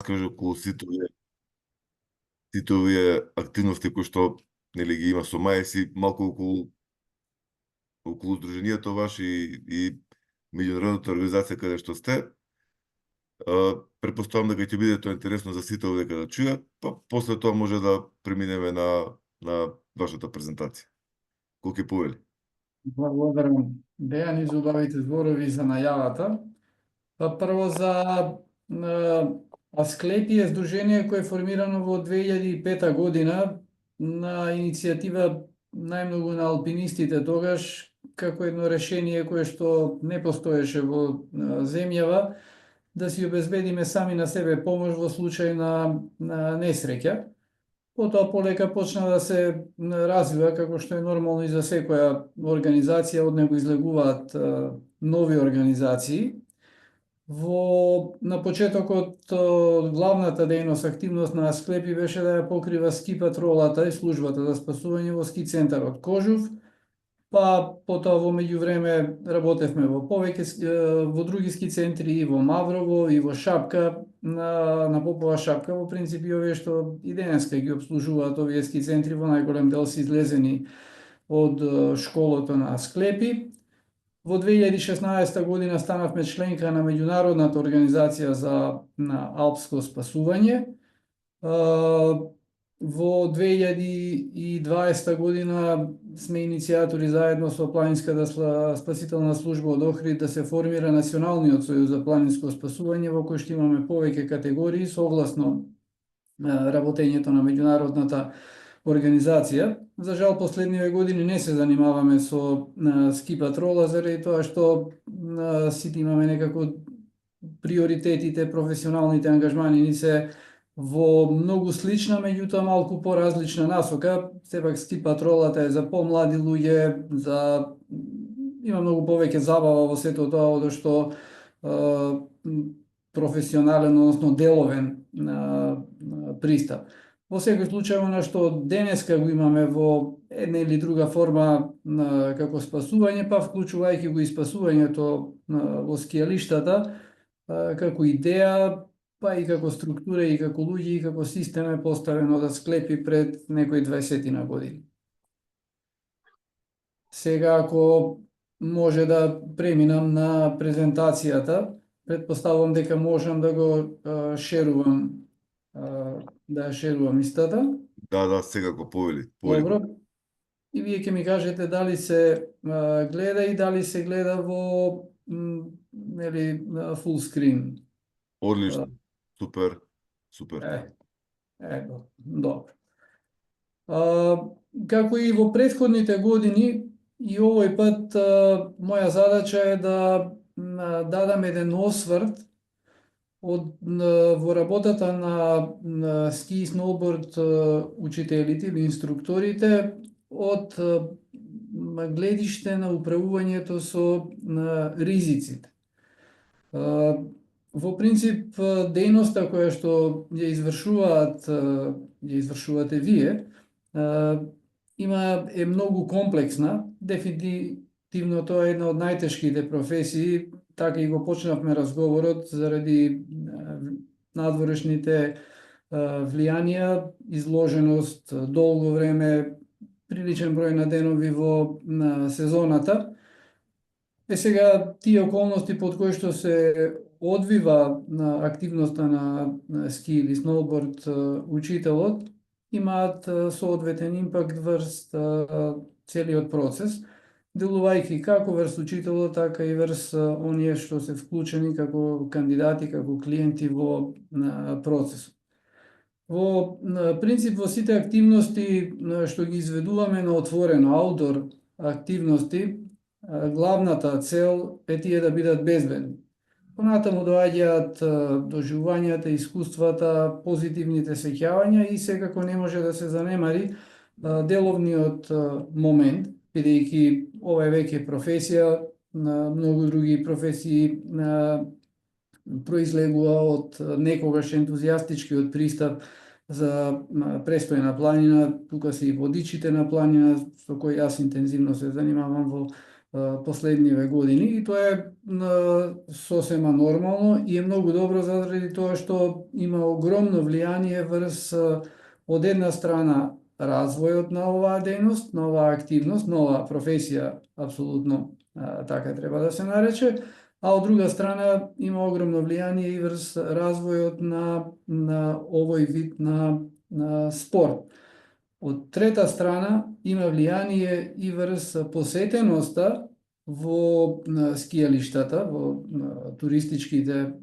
кажа околу сите овие активности кои што нели ги има со МАЕС и малку околу здруженијето ваше и меѓународната организација каде што сте. Претпоставам дека ќе биде тоа интересно за сите овде да чујат, па после тоа може да преминеме на вашата презентација. Кој ќе повели? Благодарам, Дејан, за убавите зборови за најавата. Па прво за Асклепи е здружение кое е формирано во 2005 година на иницијатива најмногу на алпинистите тогаш, како едно решение кое што не постоеше во земјава, да си обезбедиме сами на себе помош во случај на несреќа. Потоа полека почна да се развива, како што е нормално и за секоја организација, од него излегуваат нови организации. На почетокот главната дејност, активност на Асклепи беше да ја покрива ски патролата и службата за спасување во ски центарот Кожув, па потоа во меѓувреме работевме во други ски центри и во Маврово и во Шапка, на Попова Шапка. Во принцип и овие што и денеска ги обслужуваат овие ски центри во најголем дел се излезени од школото на Асклепи. Во 2016 година станавме членка на меѓународната организација за алпско спасување. Во 2020 година сме иницијатори заедно со Планинската спасителна служба од Охрид да се формира Националниот сојуз за планинско спасување, во кој што имаме повеќе категории согласно работењето на меѓународната организација. За жал, последниве години не се занимаваме со ски патрола, заради тоа што сите имаме некако приоритетите, професионалните ангажмани ни се во многу слична, меѓутоа малку поразлична насока. Сепак ски патролата е за помлади луѓе, има многу повеќе забава во сето тоа, од што професионален, односно деловен пристап. Во секој случај, она што денеска го имаме во една или друга форма како спасување, па вклучувајќи го и спасувањето во скијалиштата, како идеја, па и како структура, и како луѓе, и како систем е поставено да Асклепи пред некои 20 години. Сега, ако може да преминам на презентацијата, предпоставувам дека можам да го шерувам истата. Да, сега го повели. Добро. И вие ќе ми кажете дали се гледа и дали се гледа во фул скрин. Одлично. Супер. Добро. Како и во претходните години, и овој пат моја задача е да дадам еден осврт во работата на ски и сноуборд учителите или инструкторите од гледиште на управувањето со ризиците. Во принцип, дејноста која што ја извршувате вие, е многу комплексна. Дефинитивно тоа е една од најтешките професии. Така и го почнавме разговорот заради надворешните влијанија, изложеност долго време, приличен број на денови во сезоната. Сега тие околности под кои што се одвива на активноста на ски или сноуборд учителот имаат соодветен импакт врз целиот процес, делувајќи како врз учителот, така и врз оние што се вклучени како кандидати, како клиенти во процесот. Во принцип, во сите активности што ги изведуваме на отворено, аутдор активности, главната цел е тие да бидат безбедни. Понатаму доаѓаат доживувањата, искуствата, позитивните сеќавања и секако не може да се занемари деловниот момент, бидејќи ова е веќе професија, многу други професии произлегува од некогаш ентузијастичкиот пристап за престој на планина. Тука се и водичите на планина, со кои јас интензивно се занимавам во последниве години и тоа е сосема нормално и е многу добро заради тоа што има огромно влијание врз од една страна развојот на оваа дејност, на оваа активност, на оваа професија, апсолутно така треба да се нарече, а од друга страна има огромно влијание и врз развојот на овој вид на спорт. Од трета страна има влијание и врз посетеноста во скијалиштата, во туристичките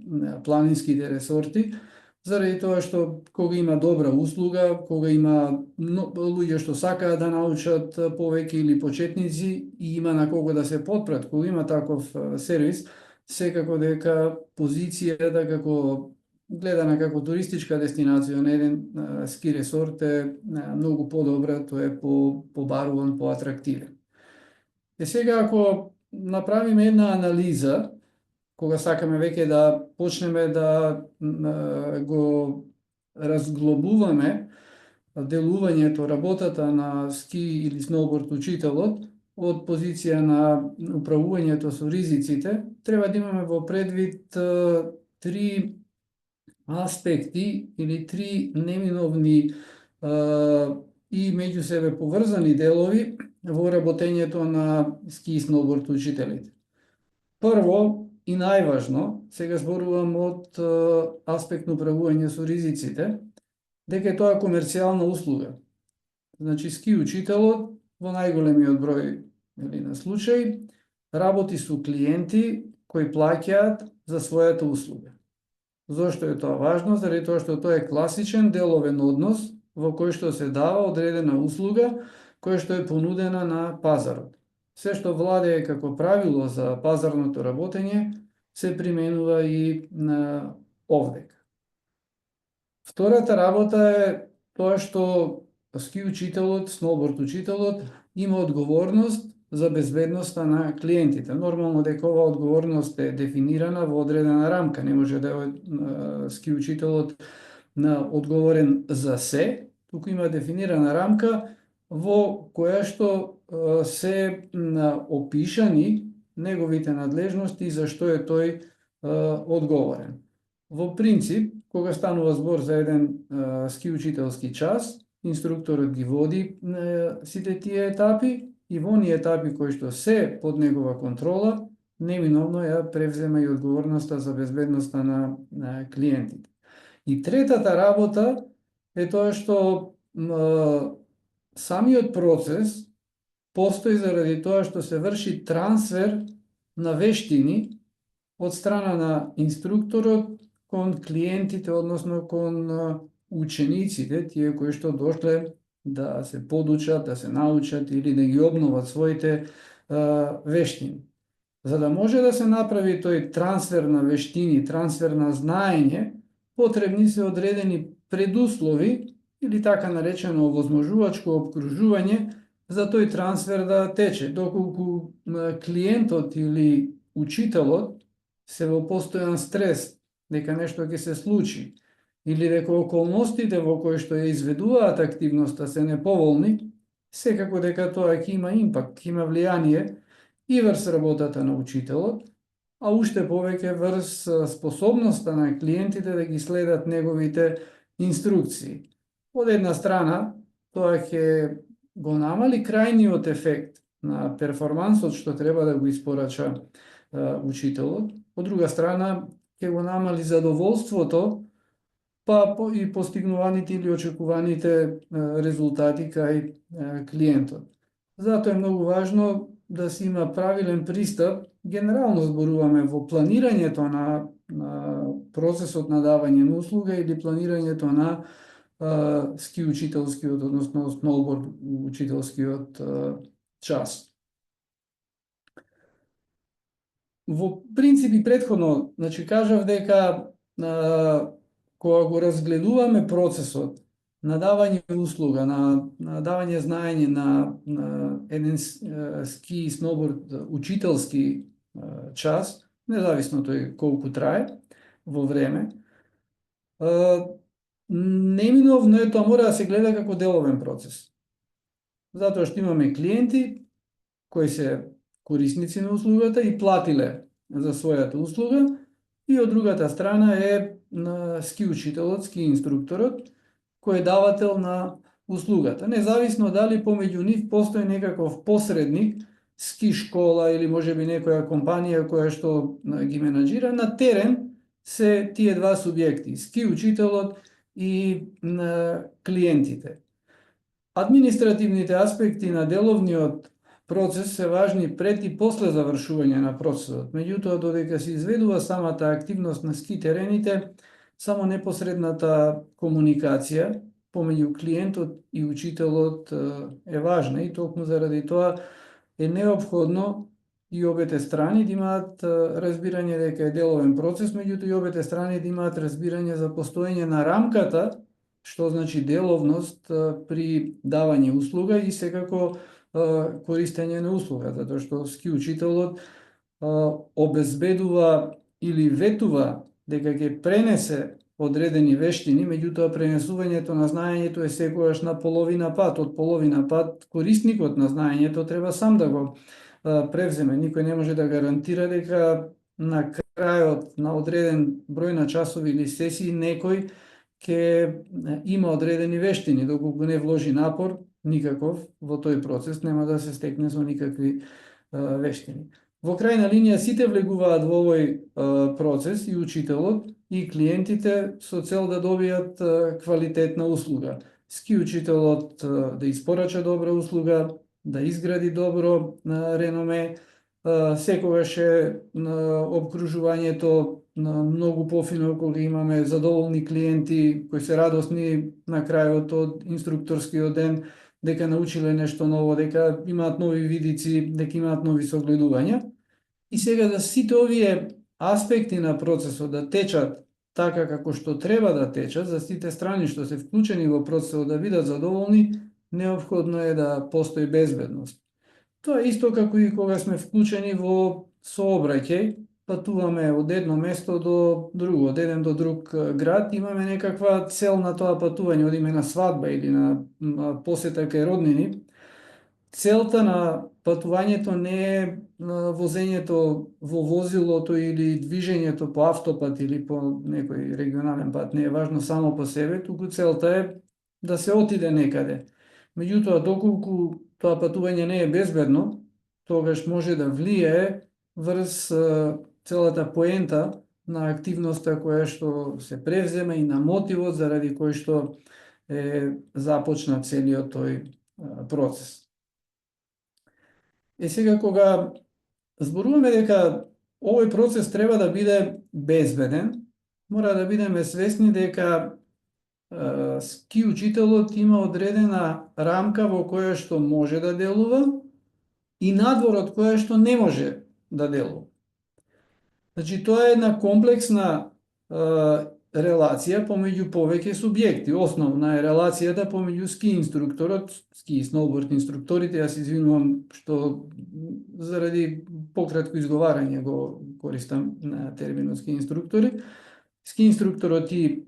планинските ресорти, заради тоа што кога има добра услуга, кога има луѓе што сакаат да научат повеќе или почетници и има на кого да се потпрат, кога има таков сервис, секако дека позицијата како гледана како туристичка дестинација на еден ски ресорт е многу подобра, тоа е побаруван, поатрактивен. Сега, ако направиме една анализа, кога сакаме веќе да почнеме да го разглобуваме делувањето, работата на ски или сноуборд учителот од позиција на управувањето со ризиците, треба да имаме во предвид три аспекти или три неминовни и меѓу себе поврзани делови во работењето на ски и сноуборд учителите. Прво и најважно, сега зборувам од аспект на управување со ризиците, дека е тоа комерцијална услуга. Значи, ски учителот во најголемиот број на случаи работи со клиенти кои плаќаат за својата услуга. Зошто е тоа важно? Заради тоа што тоа е класичен деловен однос во кој што се дава одредена услуга која што е понудена на пазарот. Се што владее како правило за пазарното работење се применува и на овдека. Втората работа е тоа што ски учителот, сноуборд учителот има одговорност за безбедноста на клиентите. Нормално дека оваа одговорност е дефинирана во одредена рамка. Не може да е ски учителот одговорен за се, туку има дефинирана рамка во која што се опишани неговите надлежности и за што е тој одговорен. Во принцип, кога станува збор за еден ски учителски час, инструкторот ги води сите тие етапи и во оние етапи кои што се под негова контрола, неминовно ја превзема и одговорноста за безбедноста на клиентите. И третата работа е тоа што самиот процес постои заради тоа што се врши трансфер на вештини од страна на инструкторот кон клиентите, односно кон учениците, тие кои што дошле да се подучат, да се научат или да ги обноват своите вештини. За да може да се направи тој трансфер на вештини, трансфер на знаење, потребни се одредени предуслови или така наречено овозможувачко обкружување за тој трансфер да тече, доколку клиентот или учителот се во постојан стрес дека нешто ќе се случи или дека околностите во кои што ја изведуваат активноста се неповолни, секако дека тоа ќе има импакт, ќе има влијание и врз работата на учителот, а уште повеќе врз способноста на клиентите да ги следат неговите инструкции. Од една страна, тоа ќе го намали крајниот ефект на перформансот што треба да го испорача учителот, од друга страна ќе го намали задоволството па и постигнуваните или очекуваните резултати кај клиентот. Затоа е многу важно да се има правилен пристап. Генерално зборуваме во планирањето на процесот на давање на услуга или планирањето на ски учителскиот, односно сноуборд учителскиот час. Во принцип и претходно, значи кажав дека кога го разгледуваме процесот на давање услуга, на давање знаење на еден ски и сноуборд учителски час, независно тој колку трае во време, неминовно е тоа мора да се гледа како деловен процес. Затоа што имаме клиенти кои се корисници на услугата и платиле за својата услуга, и од другата страна е ски учителот, ски инструкторот, кој е давател на услугата. Независно дали помеѓу нив постои некаков посредник, ски школа или можеби некоја компанија која што ги менаџира, на терен се тие два субјекти, ски учителот и клиентите. Административните аспекти на деловниот процес се важни пред и после завршување на процесот. Меѓутоа, додека се изведува самата активност на ски терените, само непосредната комуникација помеѓу клиентот и учителот е важна, и токму заради тоа е неопходно и обете страни да имаат разбирање дека е деловен процес, меѓутоа и обете страни да имаат разбирање за постоење на рамката, што значи деловност при давање услуга и секако користење на услуга, затоа што ски учителот обезбедува или ветува дека ќе пренесе одредени вештини, меѓутоа пренесувањето на знаењето е секогаш на половина пат. Од половина пат корисникот на знаењето треба сам да го превземе. Никој не може да гарантира дека на крајот на одреден број на часови или сесии некој ќе има одредени вештини. Доколку не вложи напор никаков во тој процес, нема да се стекне со никакви вештини. Во крајна линија сите влегуваат во овој процес, и учителот и клиентите, со цел да добијат квалитетна услуга. Ски учителот да испорача добра услуга, да изгради добро реноме, секогаш е обкружувањето многу пофино кога имаме задоволни клиенти кои се радосни на крајот од инструкторскиот ден, дека научиле нешто ново, дека имаат нови видици, дека имаат нови согледувања. И сега да сите овие аспекти на процесот да течат така како што треба да течат, за сите страни што се вклучени во процесот да бидат задоволни, неопходно е да постои безбедност. Тоа е исто како и кога сме вклучени во сообраќај, патуваме од едно место до друго, од еден до друг град, имаме некаква цел на тоа патување, одиме на свадба или на посета кај роднини. Целта на патувањето не е возењето во возилото или движењето по автопат или по некој регионален пат, не е важно само по себе, туку целта е да се отиде некаде. Меѓутоа, доколку тоа патување не е безбедно, тогаш може да влијае врз целата поента на активноста која што се превзема и на мотивот заради кој што е започнат целиот тој процес. Сега, кога зборуваме дека овој процес треба да биде безбеден, мора да бидеме свесни дека ски учителот има одредена рамка во која што може да делува и надвор од која што не може да делува. Значи, тоа е една комплексна релација помеѓу повеќе субјекти. Основна е релацијата помеѓу ски инструкторот, ски и сноуборд инструкторите, јас извинувам што заради пократко изговарање го користам на терминот ски инструктори, ски инструкторот и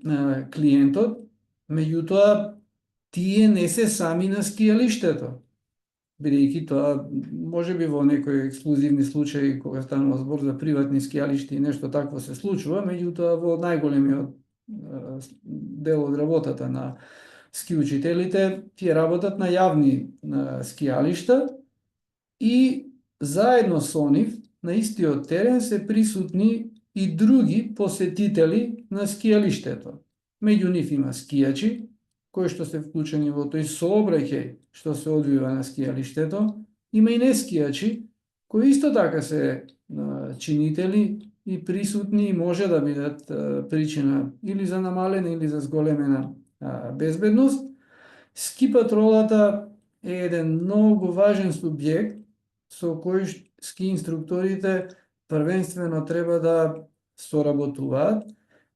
клиентот, меѓутоа тие не се сами на скијалиштето, бидејќи тоа можеби во некои ексклузивни случаи кога станува збор за приватни скијалишти и нешто такво се случува, меѓутоа во најголемиот дел од работата на ски учителите тие работат на јавни скијалишта и заедно со нив на истиот терен се присутни и други посетители на скијалиштето. Меѓу нив има скијачи кои што се вклучени во тој сообраќај што се одвива на скијалиштето, има и нескијачи кои исто така се чинители и присутни и може да бидат причина или за намалена или за зголемена безбедност. Ски патролата е еден многу важен субјект со кој ски инструкторите првенствено треба да соработуваат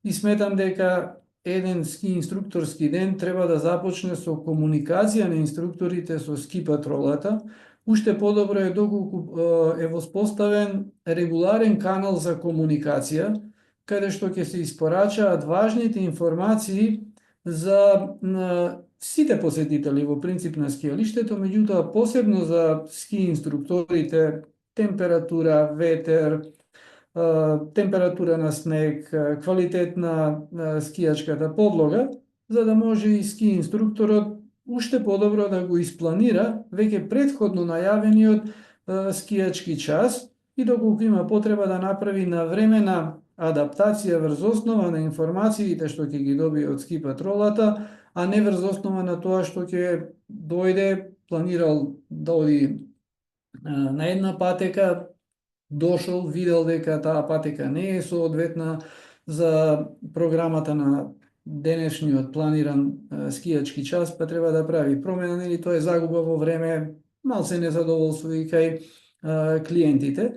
и сметам дека еден ски инструкторски ден треба да започне со комуникација на инструкторите со ски патролата. Уште подобро е доколку е воспоставен регуларен канал за комуникација, каде што ќе се испорачаат важните информации за сите посетители во принцип на скијалиштето, меѓутоа посебно за ски инструкторите температура, ветер, температура на снег, квалитет на скијачката подлога, за да може и ски инструкторот уште подобро да го испланира веќе претходно најавениот скијачки час и доколку има потреба да направи навремена адаптација врз основа на информациите што ќе ги добие од ски патролата, а не врз основа на тоа што ќе дојде, планирал да оди на една патека, дошол, видел дека таа патека не е соодветна за програмата на денешниот планиран скијачки час, па треба да прави промена, нели тоа е загуба во време, малце незадоволство и кај клиентите.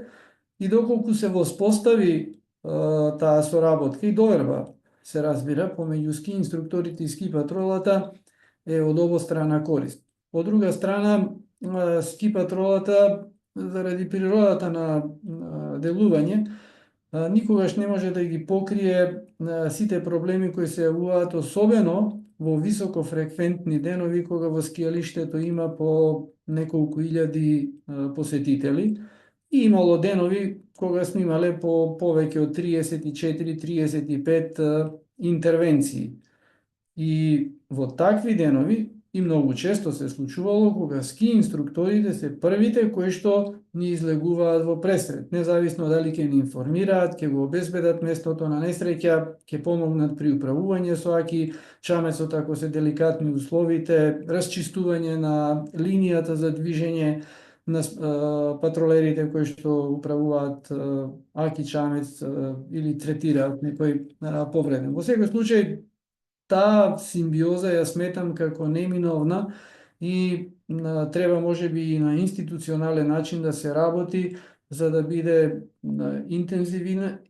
И доколку се воспостави таа соработка и доверба, се разбира, помеѓу ски инструкторите и ски патролата, е од обострана корист. Од друга страна, ски патролата, заради природата на делување, никогаш не може да ги покрие сите проблеми кои се јавуваат, особено во високофреквентни денови, кога во скијалиштето има по неколку илјади посетители. И имало денови кога сме имале по повеќе од 34-35 интервенции. И во такви денови, и многу често се случувало кога ски инструкторите се првите кои што ни излегуваат во пресрет, независно дали ќе ни информираат, ќе го обезбедат местото на несреќа, ќе помогнат при управување со аки чамецот ако се деликатни условите, расчистување на линијата за движење на патролерите кои што управуваат аки чамец или третираат некој повреден. Во секој случај, таа симбиоза ја сметам како неминовна и треба можеби и на институционален начин да се работи за да биде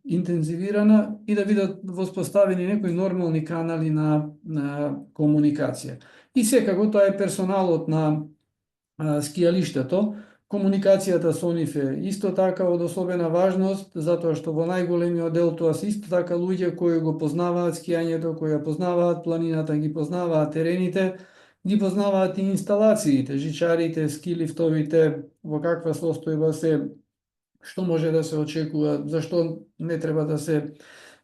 интензивирана и да бидат воспоставени некои нормални канали на комуникација. И секако тоа е персоналот на скијалиштето. Комуникацијата со нив е исто така од особена важност, затоа што во најголемиот дел тоа се исто така луѓе кои го познаваат скијањето, кои ја познаваат планината, ги познаваат терените, ги познаваат и инсталациите, жичарите, ски лифтовите, во каква состојба се, што може да се очекува, зашто не треба да се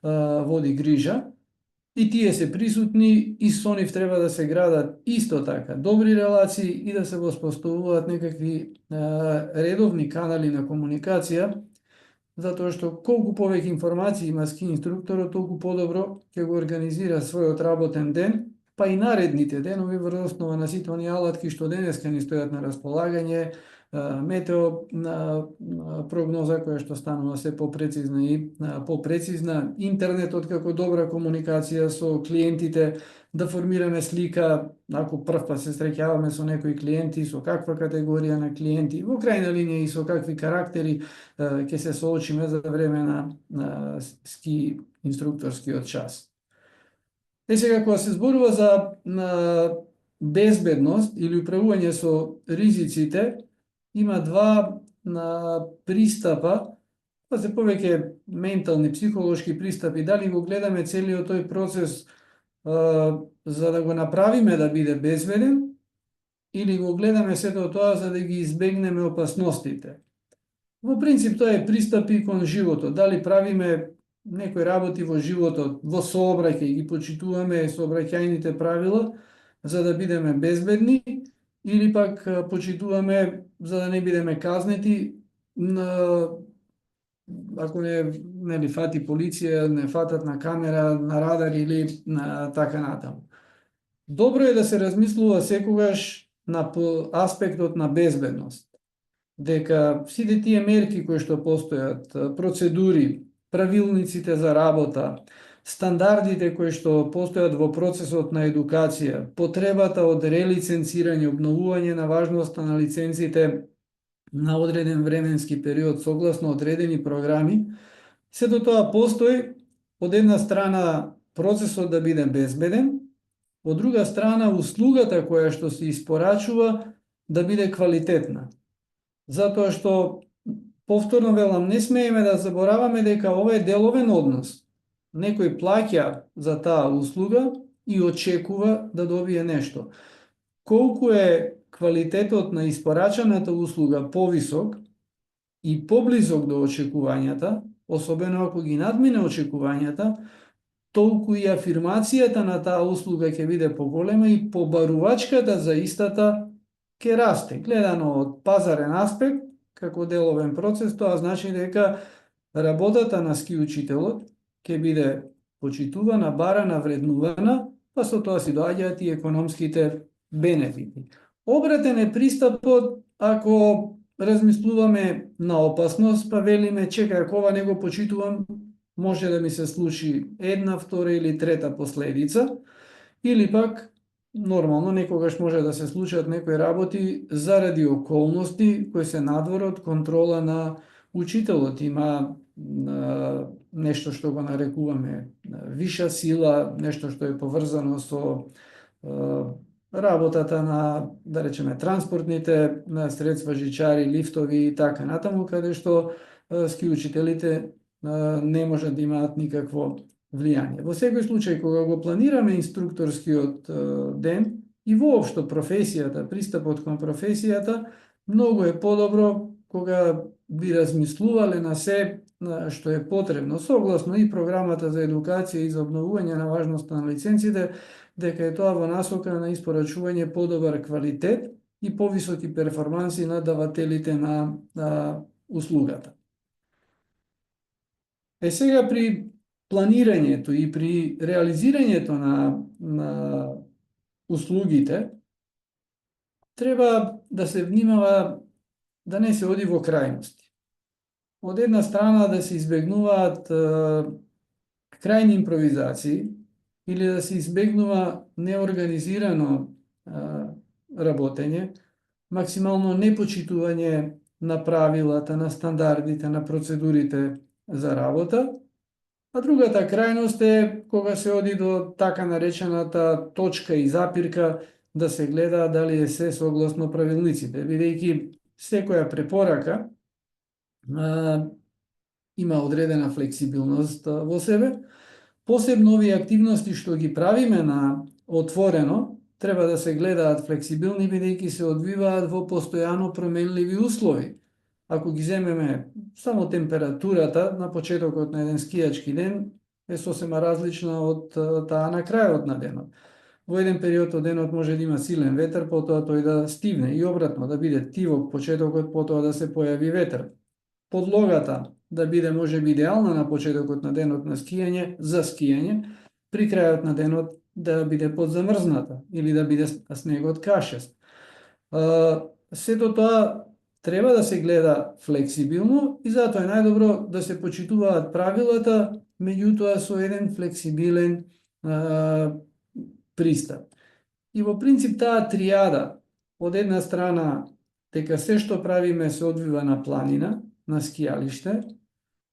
води грижа. И тие се присутни и со нив треба да се градат исто така добри релации и да се воспоставуваат некакви редовни канали на комуникација, затоа што колку повеќе информации има ски инструкторот, толку подобро ќе го организира својот работен ден, па и наредните денови врз основа на сите оние алатки што денеска ни стојат на располагање, метео прогноза која што станува се попрецизна и попрецизна, интернетот како добра комуникација со клиентите, да формираме слика, ако прв пат се среќаваме со некои клиенти, со каква категорија на клиенти, во крајна линија и со какви карактери ќе се соочиме за време на ски инструкторскиот час. Сега, кога се зборува за безбедност или управување со ризиците, има два пристапа, па се повеќе ментални, психолошки пристапи. Дали го гледаме целиот тој процес за да го направиме да биде безбеден, или го гледаме сето тоа за да ги избегнеме опасностите. Во принцип тоа е пристапи кон животот. Дали правиме некои работи во животот, во сообраќај, ги почитуваме сообраќајните правила за да бидеме безбедни, или пак почитуваме за да не бидеме казнети, ако не фати полиција, не фатат на камера, на радар или така натаму. Добро е да се размислува секогаш на аспектот на безбедност, дека сите тие мерки кои што постојат, процедури, правилниците за работа, стандардите кои што постојат во процесот на едукација, потребата од релиценцирање, обновување на важноста на лиценците на одреден временски период согласно одредени програми, сето тоа постои, од една страна процесот да биде безбеден, од друга страна услугата која што се испорачува да биде квалитетна. Затоа што, повторно велам, не смееме да забораваме дека ова е деловен однос. Некој плаќа за таа услуга и очекува да добие нешто. Колку е квалитетот на испорачаната услуга повисок и поблизок до очекувањата, особено ако ги надмине очекувањата, толку и афирмацијата на таа услуга ќе биде поголема и побарувачката за истата ќе расте. Гледано од пазарен аспект, како деловен процес, тоа значи дека работата на ски учителот ќе биде почитувана, барана, вреднувана, па со тоа си доаѓаат и економските бенефити. Обратен е пристапот ако размислуваме на опасност, па велиме, чекај, ако ова не го почитувам, може да ми се случи една, втора или трета последица, или пак нормално некогаш може да се случат некои работи заради околности кои се надвор од контрола на учителот. Има нешто што го нарекуваме виша сила, нешто што е поврзано со работата на, да речеме, транспортните средства, жичари, лифтови и така натаму, каде што ски учителите не можат да имаат никакво влијание. Во секој случај, кога го планираме инструкторскиот ден и воопшто професијата, пристапот кон професијата, многу е подобро кога би размислувале на се што е потребно, согласно и програмата за едукација и за обновување на важноста на лиценците, дека е тоа во насока на испорачување подобар квалитет и повисоки перформанси на давателите на услугата. Сега при планирањето и при реализирањето на услугите треба да се внимава да не се оди во крајности. Од една страна да се избегнуваат крајни импровизации или да се избегнува неорганизирано работење, максимално непочитување на правилата, на стандардите, на процедурите за работа, а другата крајност е кога се оди до така наречената точка и запирка да се гледа дали е се согласно правилниците, бидејќи секоја препорака има одредена флексибилност во себе. Посебно овие активности што ги правиме на отворено, треба да се гледаат флексибилни, бидејќи се одвиваат во постојано променливи услови. Ако ги земеме само температурата на почетокот на еден скијачки ден е сосема различна од таа на крајот на денот. Во еден период од денот може да има силен ветер, потоа тој да стивне и обратно, да биде тивок почетокот, потоа да се појави ветер. Подлогата да биде можеби идеална на почетокот на денот на скијање, за скијање, при крајот на денот да биде подзамрзната или да биде снегот кашест. Сето тоа треба да се гледа флексибилно и затоа е најдобро да се почитуваат правилата, меѓутоа со еден флексибилен пристап. И во принцип таа тријада, од една страна дека се што правиме се одвива на планина, на скијалиште,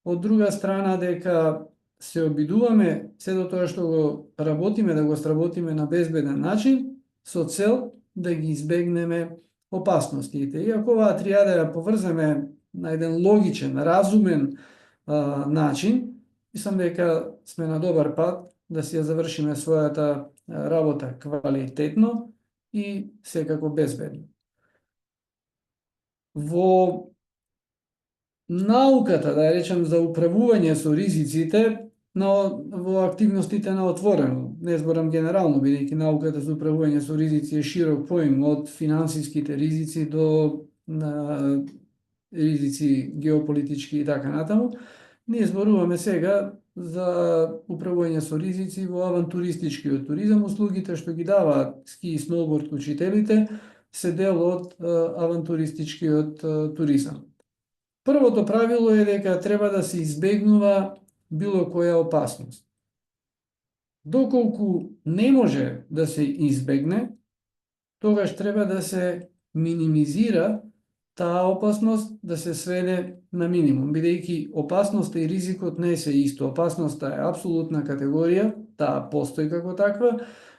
од друга страна дека се обидуваме сето тоа што го работиме, да го сработиме на безбеден начин, со цел да ги избегнеме опасностите. И ако оваа тријада ја поврземе на еден логичен, разумен начин, мислам дека сме на добар пат да си ја завршиме својата работа квалитетно и секако безбедно. Во науката, да ја речем, за управување со ризиците, во активностите на отворено, не зборам генерално, бидејќи науката за управување со ризици е широк поим, од финансиските ризици до ризици геополитички и така натаму. Ние зборуваме сега за управување со ризици во авантуристичкиот туризам. Услугите што ги даваат ски и сноуборд учителите се дел од авантуристичкиот туризам. Првото правило е дека треба да се избегнува било која опасност. Доколку не може да се избегне, тогаш треба да се минимизира таа опасност, да се сведе на минимум, бидејќи опасноста и ризикот не се исто. Опасноста е апсолутна категорија, таа постои како таква,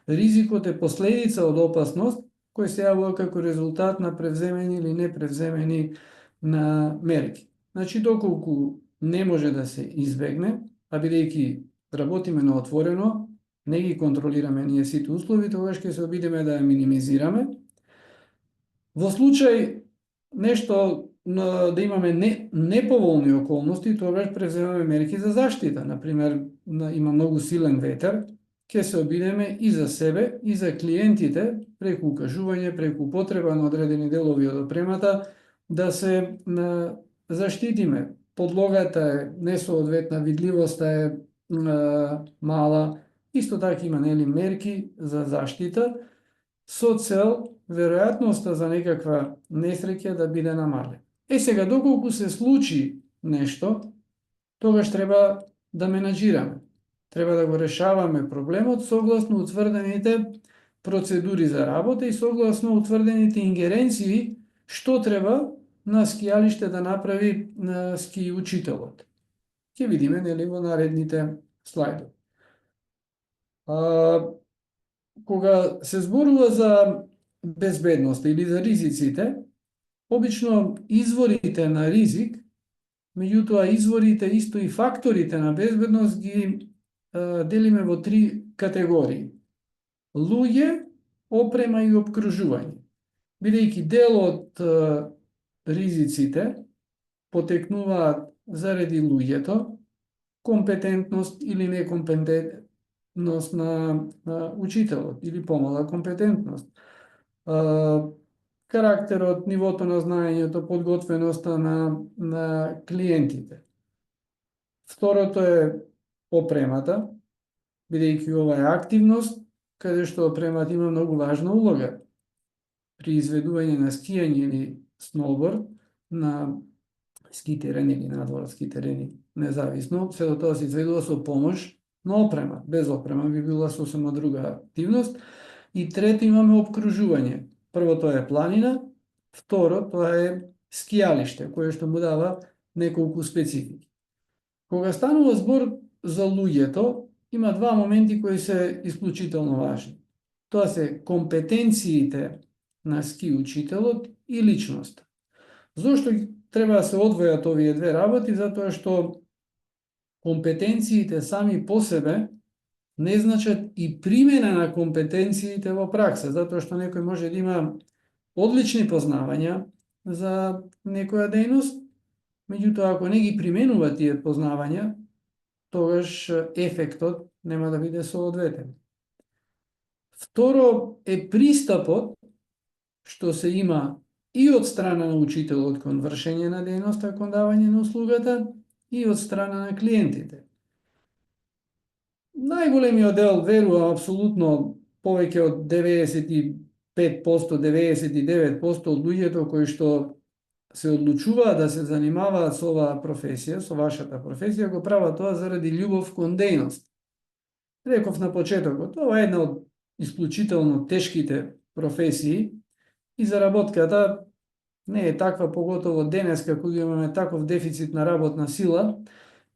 ризикот е последица од опасност кој се јавува како резултат на превземени или непревземени на мерки. Значи, доколку не може да се избегне, а бидејќи работиме на отворено, не ги контролираме ние сите услови, тогаш ќе се обидеме да ја минимизираме. Во случај нешто да имаме неповолни околности, тогаш преземаме мерки за заштита. Например, има многу силен ветер, ќе се обидеме и за себе, и за клиентите, преку укажување, преку потреба на одредени делови од опремата, да се заштитиме. Подлогата е несоодветна, видливоста е мала, исто така има мерки за заштита, со цел веројатноста за некаква несреќа да биде намалена. Сега, доколку се случи нешто, тогаш треба да менаџираме. Треба да го решаваме проблемот согласно утврдените процедури за работа и согласно утврдените ингеренции што треба на скијалиште да направи ски учителот. Ќе видиме во наредните слайдови. Кога се зборува за безбедност или за ризиците, обично изворите на ризик, меѓутоа изворите исто и факторите на безбедност ги делиме во 3 категории. Луѓе, опрема и обкружување. Бидејќи дел од ризиците потекнуваат заради луѓето, компетентност или некомпетентност на учителот или помала компетентност. Карактерот, нивото на знаењето, подготвеноста на клиентите. Второто е опремата, бидејќи ова е активност, каде што опремата има многу важна улога при изведување на скијање или сноуборд на ски терени или надворски терени, независно, се до тоа се изведува со помош на опрема. Без опрема би била сосема друга активност. И трето имаме обкружување. Првото е планина, второ тоа е скијалиште, кое што му дава неколку специфики. Кога станува збор за луѓето, има два моменти кои се исклучително важни. Тоа се компетенциите на ски учителот и личноста. Зошто треба да се одвојат овие две работи? Затоа што компетенциите сами по себе не значат и примена на компетенциите во пракса, затоа што некој може да има одлични познавања за некоја дејност, меѓутоа ако не ги применува тие познавања, тогаш ефектот нема да биде соодветен. Второ е пристапот што се има и од страна на учителот кон вршење на дејноста, кон давање на услугата, и од страна на клиентите. Најголемиот дел, верувам, апсолутно повеќе од 95%, 99% од луѓето кои што се одлучуваат да се занимаваат со оваа професија, со вашата професија, го прават тоа заради љубов кон дејност. Реков на почетокот, ова е една од исклучително тешките професии и заработката не е таква, поготово денеска кога имаме таков дефицит на работна сила.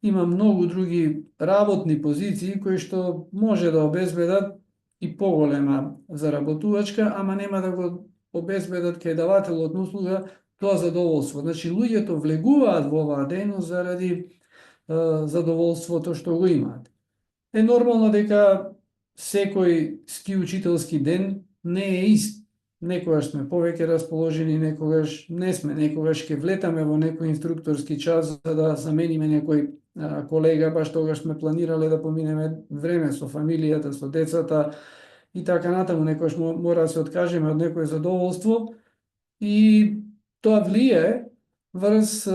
Има многу други работни позиции кои што може да обезбедат и поголема заработувачка, ама нема да го обезбедат кај давателот на услуга тоа задоволство. Значи, луѓето влегуваат во оваа дејност заради задоволството што го имаат. Е нормално дека секој ски учителски ден не е ист. Некогаш сме повеќе расположени, некогаш не сме, некогаш ќе влетаме во некој инструкторски час за да замениме некој колега, баш тогаш сме планирале да поминеме време со фамилијата, со децата и така натаму, некогаш мора да се откажеме од некој задоволство и тоа влијае врз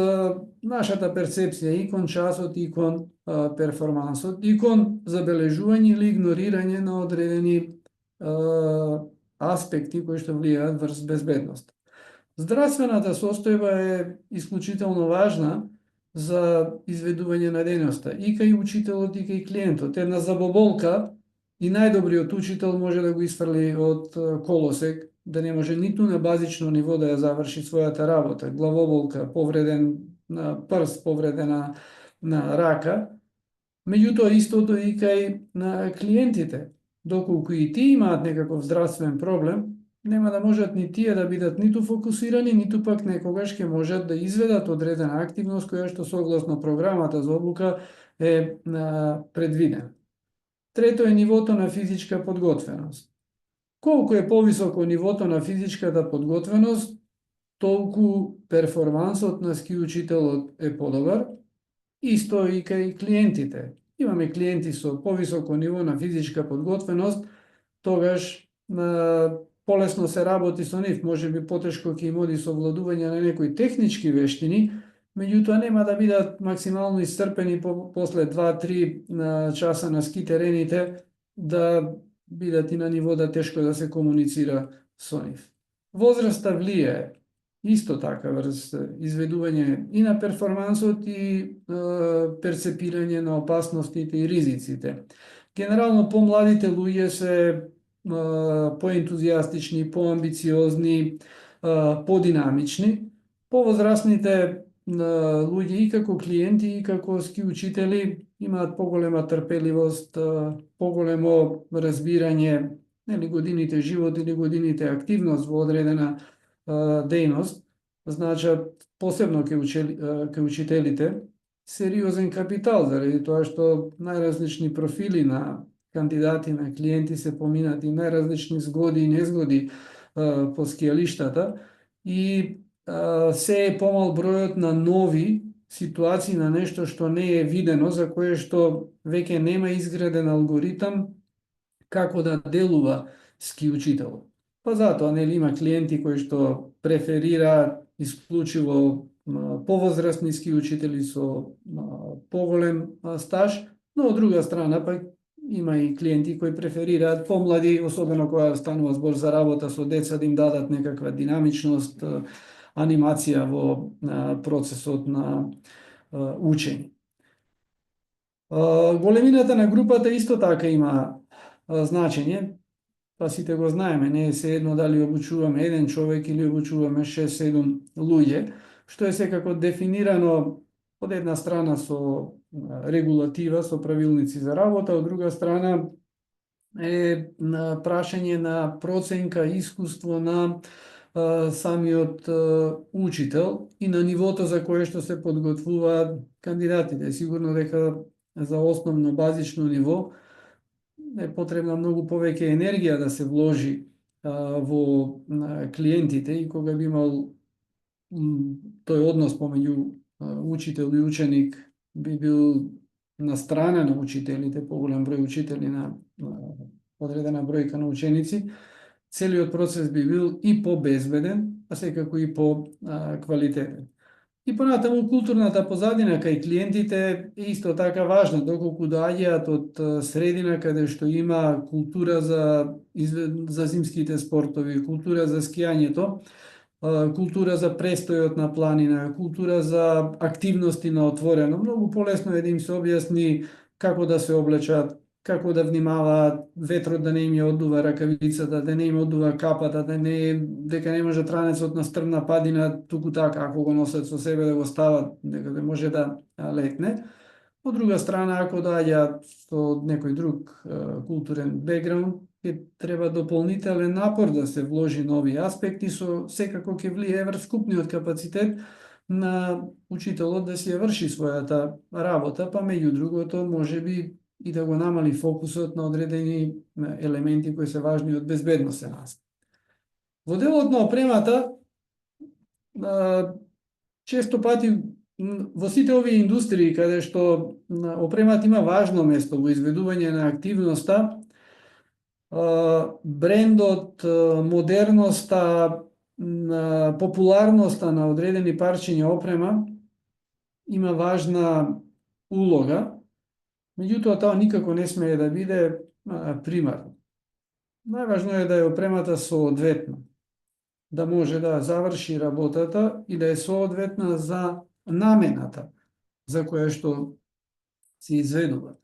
нашата перцепција и кон часот, и кон перформансот, и кон забележување или игнорирање на одредени аспекти кои што влијаат врз безбедност. Здравствената состојба е исклучително важна за изведување на дејноста и кај учителот и кај клиентот. Една забоболка и најдобриот учител може да го изфрли од колосек, да не може ниту на базично ниво да ја заврши својата работа. Главоболка, повреден на прст, повредена на рака. Меѓутоа истото и кај на клиентите. Доколку и тие имаат некаков здравствен проблем, нема да можат ни тие да бидат ниту фокусирани, ниту пак некогаш ќе можат да изведат одредена активност која што согласно програмата за обука е предвидена. Трето е нивото на физичка подготвеност. Колку е повисоко нивото на физичката подготвеност, толку перформансот на ски учителот е подобар, исто и кај клиентите. Имаме клиенти со повисоко ниво на физичка подготвеност, тогаш полесно се работи со нив, може би потешко ќе им оди совладување на некои технички вештини, меѓутоа нема да бидат максимално исцрпени после 2-3 часа на ски терените, да бидат и на ниво да тешко да се комуницира со нив. Возраста влијае исто така врз изведување и на перформансот и перцепирање на опасностите и ризиците. Генерално помладите луѓе се поентузијастични, поамбициозни, подинамични. Повозрасните луѓе и како клиенти и како ски учители имаат поголема трпеливост, поголемо разбирање, нели, годините живот или годините активност во одредена дејност, значат посебно кај учителите сериозен капитал, заради тоа што најразлични профили на кандидати, на клиенти се поминати најразлични згоди и незгоди по скијалиштата и се е помал бројот на нови ситуации, на нешто што не е видено, за кое што веќе нема изграден алгоритам како да делува ски учителот. Па затоа, нели, има клиенти кои што преферираат исклучиво повозрастни ски учители со поголем стаж, но од друга страна пак има и клиенти кои преферираат помлади, особено кога станува збор за работа со деца, да им дадат некаква динамичност, анимација во процесот на учење. Големината на групата исто така има значење, па сите го знаеме, не е се едно дали обучуваме еден човек или обучуваме 6-7 луѓе, што е секако дефинирано од една страна со регулатива, со правилници за работа, од друга страна е на прашање на проценка, искуство на самиот учител и на нивото за кое што се подготвуваат кандидатите. Сигурно дека за основно базично ниво е потребна многу повеќе енергија да се вложи во клиентите и кога би имал тој однос помеѓу учител и ученик би бил на страна на учителите, поголем број учители на одредена бројка на ученици, целиот процес би бил и по-безбеден, а секако и по-квалитетен. И понатаму културната позадина кај клиентите е исто така важна, доколку доаѓаат од средина каде што има култура за зимските спортови, култура за скијањето, култура за престојот на планина, култура за активности на отворено. Многу полесно е да им се објасни како да се облечат, како да внимаваат ветрот да не им ја оддува ракавицата, да не им оддува капата, дека не може транецот на стрмна падина туку така, ако го носат со себе да го стават, дека да може да летне. Од друга страна, ако доаѓаат со некој друг културен бекграунд, ќе треба дополнителен напор да се вложи нови аспекти, со секако ќе влијае врз вкупниот капацитет на учителот да си ја врши својата работа, па меѓу другото можеби и да го намали фокусот на одредени елементи кои се важни од безбедносен аспект. Во делот на опремата, често пати во сите овие индустрии каде што опремата има важно место во изведување на активноста, брендот, модерноста, популарноста на одредени парчиња опрема има важна улога, меѓутоа тоа никако не смее да биде примарно. Најважно е да е опремата соодветна, да може да заврши работата и да е соодветна за намената за која што се изведува.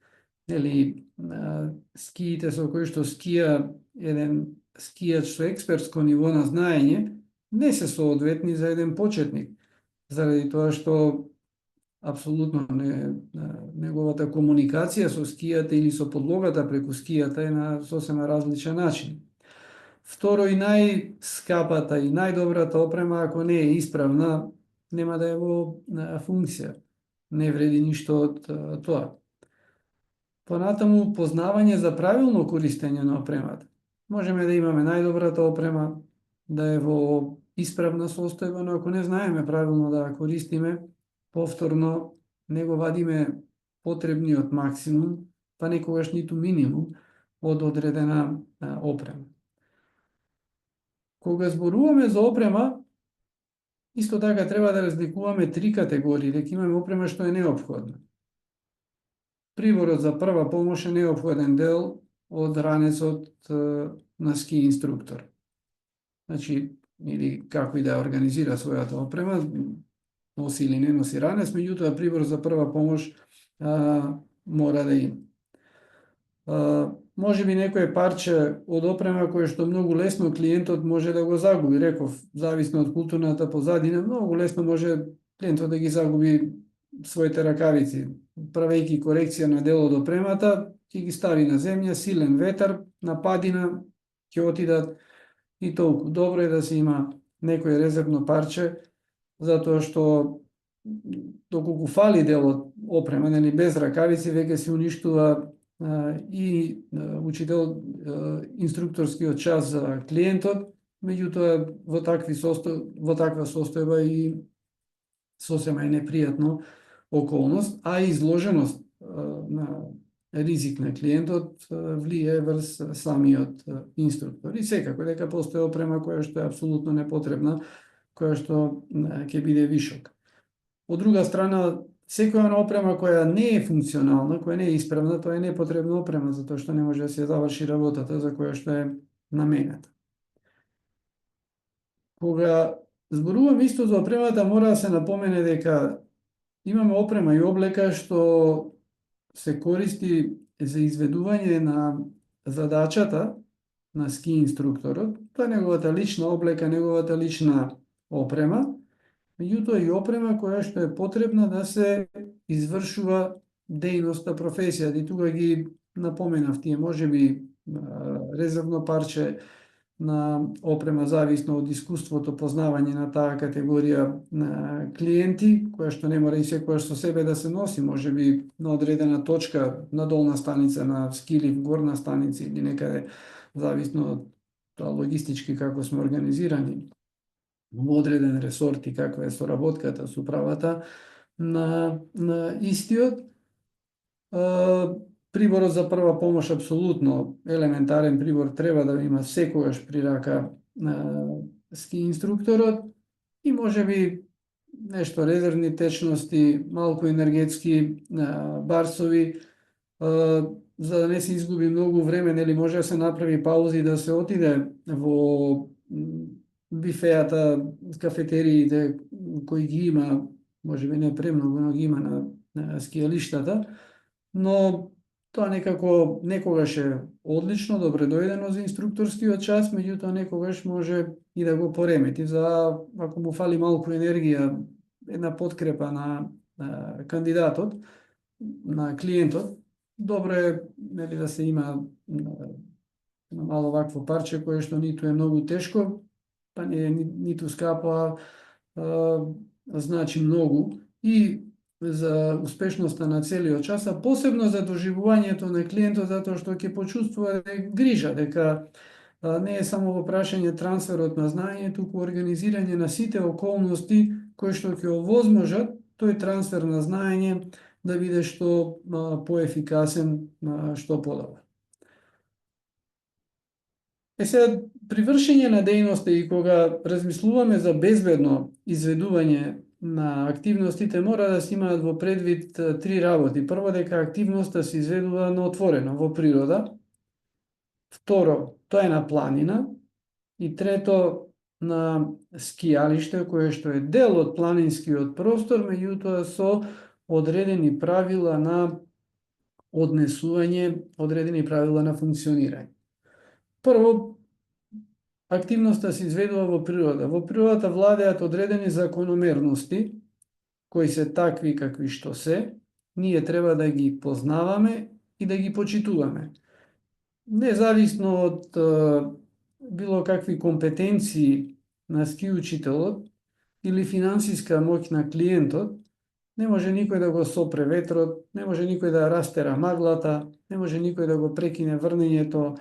Нели, скиите со кои што скија еден скијач со експертско ниво на знаење не се соодветни за еден почетник, заради тоа што апсолутно неговата комуникација со скијата или со подлогата преку скијата е на сосема различен начин. Второ, и најскапата и најдобрата опрема, ако не е исправна, нема да е во функција. Не вреди ништо од тоа. Понатаму, познавање за правилно користење на опремата. Можеме да имаме најдобрата опрема, да е во исправна состојба, но ако не знаеме правилно да ја користиме, повторно не го вадиме потребниот максимум, па некогаш ниту минимум од одредена опрема. Кога зборуваме за опрема, исто така треба да разликуваме три категории, дека имаме опрема што е неопходна. Приборот за прва помош е неопходен дел од ранецот на ски инструктор. Значи, или како и да ја организира својата опрема, носи или не носи ранец, меѓутоа прибор за прва помош мора да има. Може би некое парче од опрема кое што многу лесно клиентот може да го загуби, реков, зависно од културната позадина, многу лесно може клиентот да ги загуби своите ракавици, правејќи корекција на дел од опремата, ќе ги стави на земја, силен ветар, на падина, ќе отидат и толку. Добро е да се има некој резервно парче, затоа што доколку фали дел од опрема, нели без ракавици, веќе се уништува и учител инструкторскиот час за клиентот, меѓутоа во таква состојба и сосема е непријатно околност, а изложеност на ризик на клиентот влие врз самиот инструктор. И секако дека постои опрема која што е апсолутно непотребна, која што ќе биде вишок. Од друга страна, секоја опрема која не е функционална, која не е исправна, тоа е непотребна опрема, затоа што не може да се заврши работата за која што е намената. Кога зборуваме исто за опремата, мора да се напомене дека имаме опрема и облека што се користи за изведување на задачата на ски инструкторот. Тоа е неговата лична облека, неговата лична опрема, меѓутоа и опрема која што е потребна да се извршува дејноста, професијата. И тука ги напоменав тие, може би резервно парче на опрема зависно од искуството, познавање на таа категорија на клиенти, која што не мора и секојаш со себе да се носи, може би на одредена точка, на долна станица на скилив, горна станица или некаде, зависно од тоа логистички како сме организирани, во одреден ресорт и каква е соработката со управата на истиот. Приборот за прва помош апсолутно елементарен прибор треба да има секогаш при рака ски инструкторот и може би нешто резервни течности, малку енергетски барсови, за да не се изгуби многу време, нели може да се направи паузи, да се отиде во бифеата, кафетериите кои ги има, може би не премногу, но ги има на скијалиштата, но тоа некако некогаш е одлично, добредојдено за инструкторскиот час, меѓутоа некогаш може и да го поремети. За ако му фали малку енергија, една подкрепа на кандидатот, на клиентот, добро е нели да се има мало вакво парче кое што ниту е многу тешко, па не е ниту скапо, значи многу и за успешноста на целиот час, а посебно за доживувањето на клиентот, затоа што ќе почувствува грижа, дека не е само во прашање трансферот на знаење, туку организирање на сите околности кои што ќе овозможат тој трансфер на знаење да биде што поефикасен, што подобар. Сега, при вршење на дејноста и кога размислуваме за безбедно изведување на активностите, мора да се имаат во предвид три работи. Прво, дека активноста се изведува на отворено, во природа. Второ, тоа е на планина. И трето, на скијалиште, кое што е дел од планинскиот простор, меѓутоа со одредени правила на однесување, одредени правила на функционирање. Прво, активноста се изведува во природа. Во природата владеат одредени закономерности, кои се такви какви што се, ние треба да ги познаваме и да ги почитуваме. Независно од било какви компетенции на ски учителот или финансиска моќ на клиентот, не може никој да го сопре ветрот, не може никој да растера маглата, не може никој да го прекине врнењето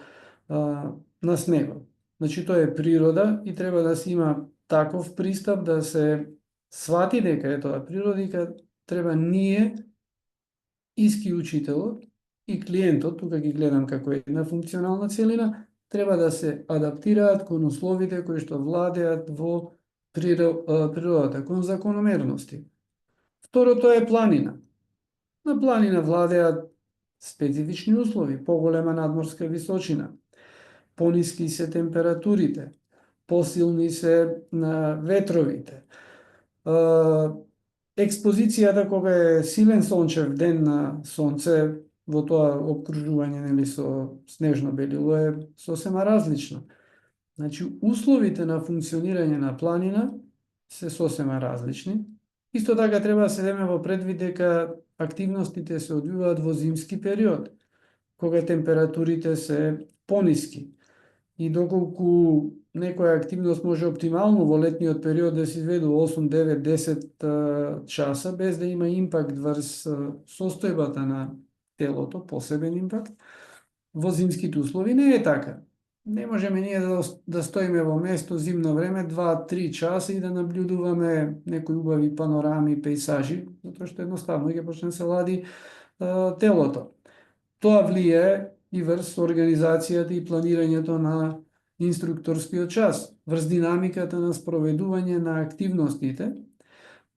на снегот. Значи, тоа е природа и треба да се има таков пристап да се свати дека е тоа природа и треба ние, иски учителот и клиентот, тука ги гледам како една функционална целина, треба да се адаптираат кон условите кои што владеат во природата, кон закономерности. Второто е планина. На планина владеат специфични услови, поголема надморска височина, пониски се температурите, посилни се на ветровите. Експозицијата кога е силен сончев ден на сонце во тоа обкружување нели со снежно белило е сосема различно. Значи, условите на функционирање на планина се сосема различни. Исто така треба да се земе во предвид дека активностите се одвиваат во зимски период, кога температурите се пониски. И доколку некоја активност може оптимално во летниот период да се изведе 8, 9, 10 часа, без да има импакт врз состојбата на телото, посебен импакт, во зимските услови не е така. Не можеме ние да стоиме во место зимно време 2-3 часа и да наблюдуваме некои убави панорами, пейсажи, затоа што едноставно ќе почне да се лади телото. Тоа влијае и врз организацијата и планирањето на инструкторскиот час, врз динамиката на спроведување на активностите,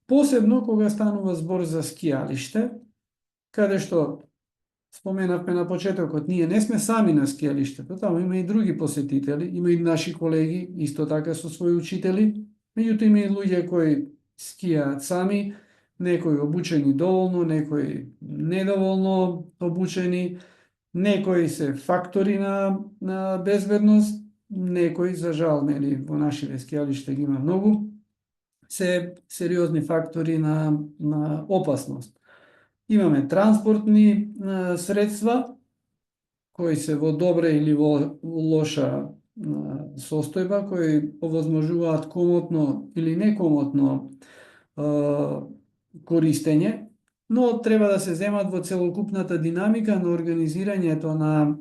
посебно кога станува збор за скијалиште, каде што споменавме на почетокот, ние не сме сами на скијалиштето, таму има и други посетители, има и наши колеги, исто така со своји учители, меѓутоа има и луѓе кои скијаат сами, некои обучени доволно, некои недоволно обучени, некои се фактори на безбедност, некои, за жал, нели, во нашите скијалишта ги има многу, се сериозни фактори на опасност. Имаме транспортни средства, кои се во добра или во лоша состојба, кои овозможуваат комотно или некомотно користење, но треба да се земат во целокупната динамика на организирањето на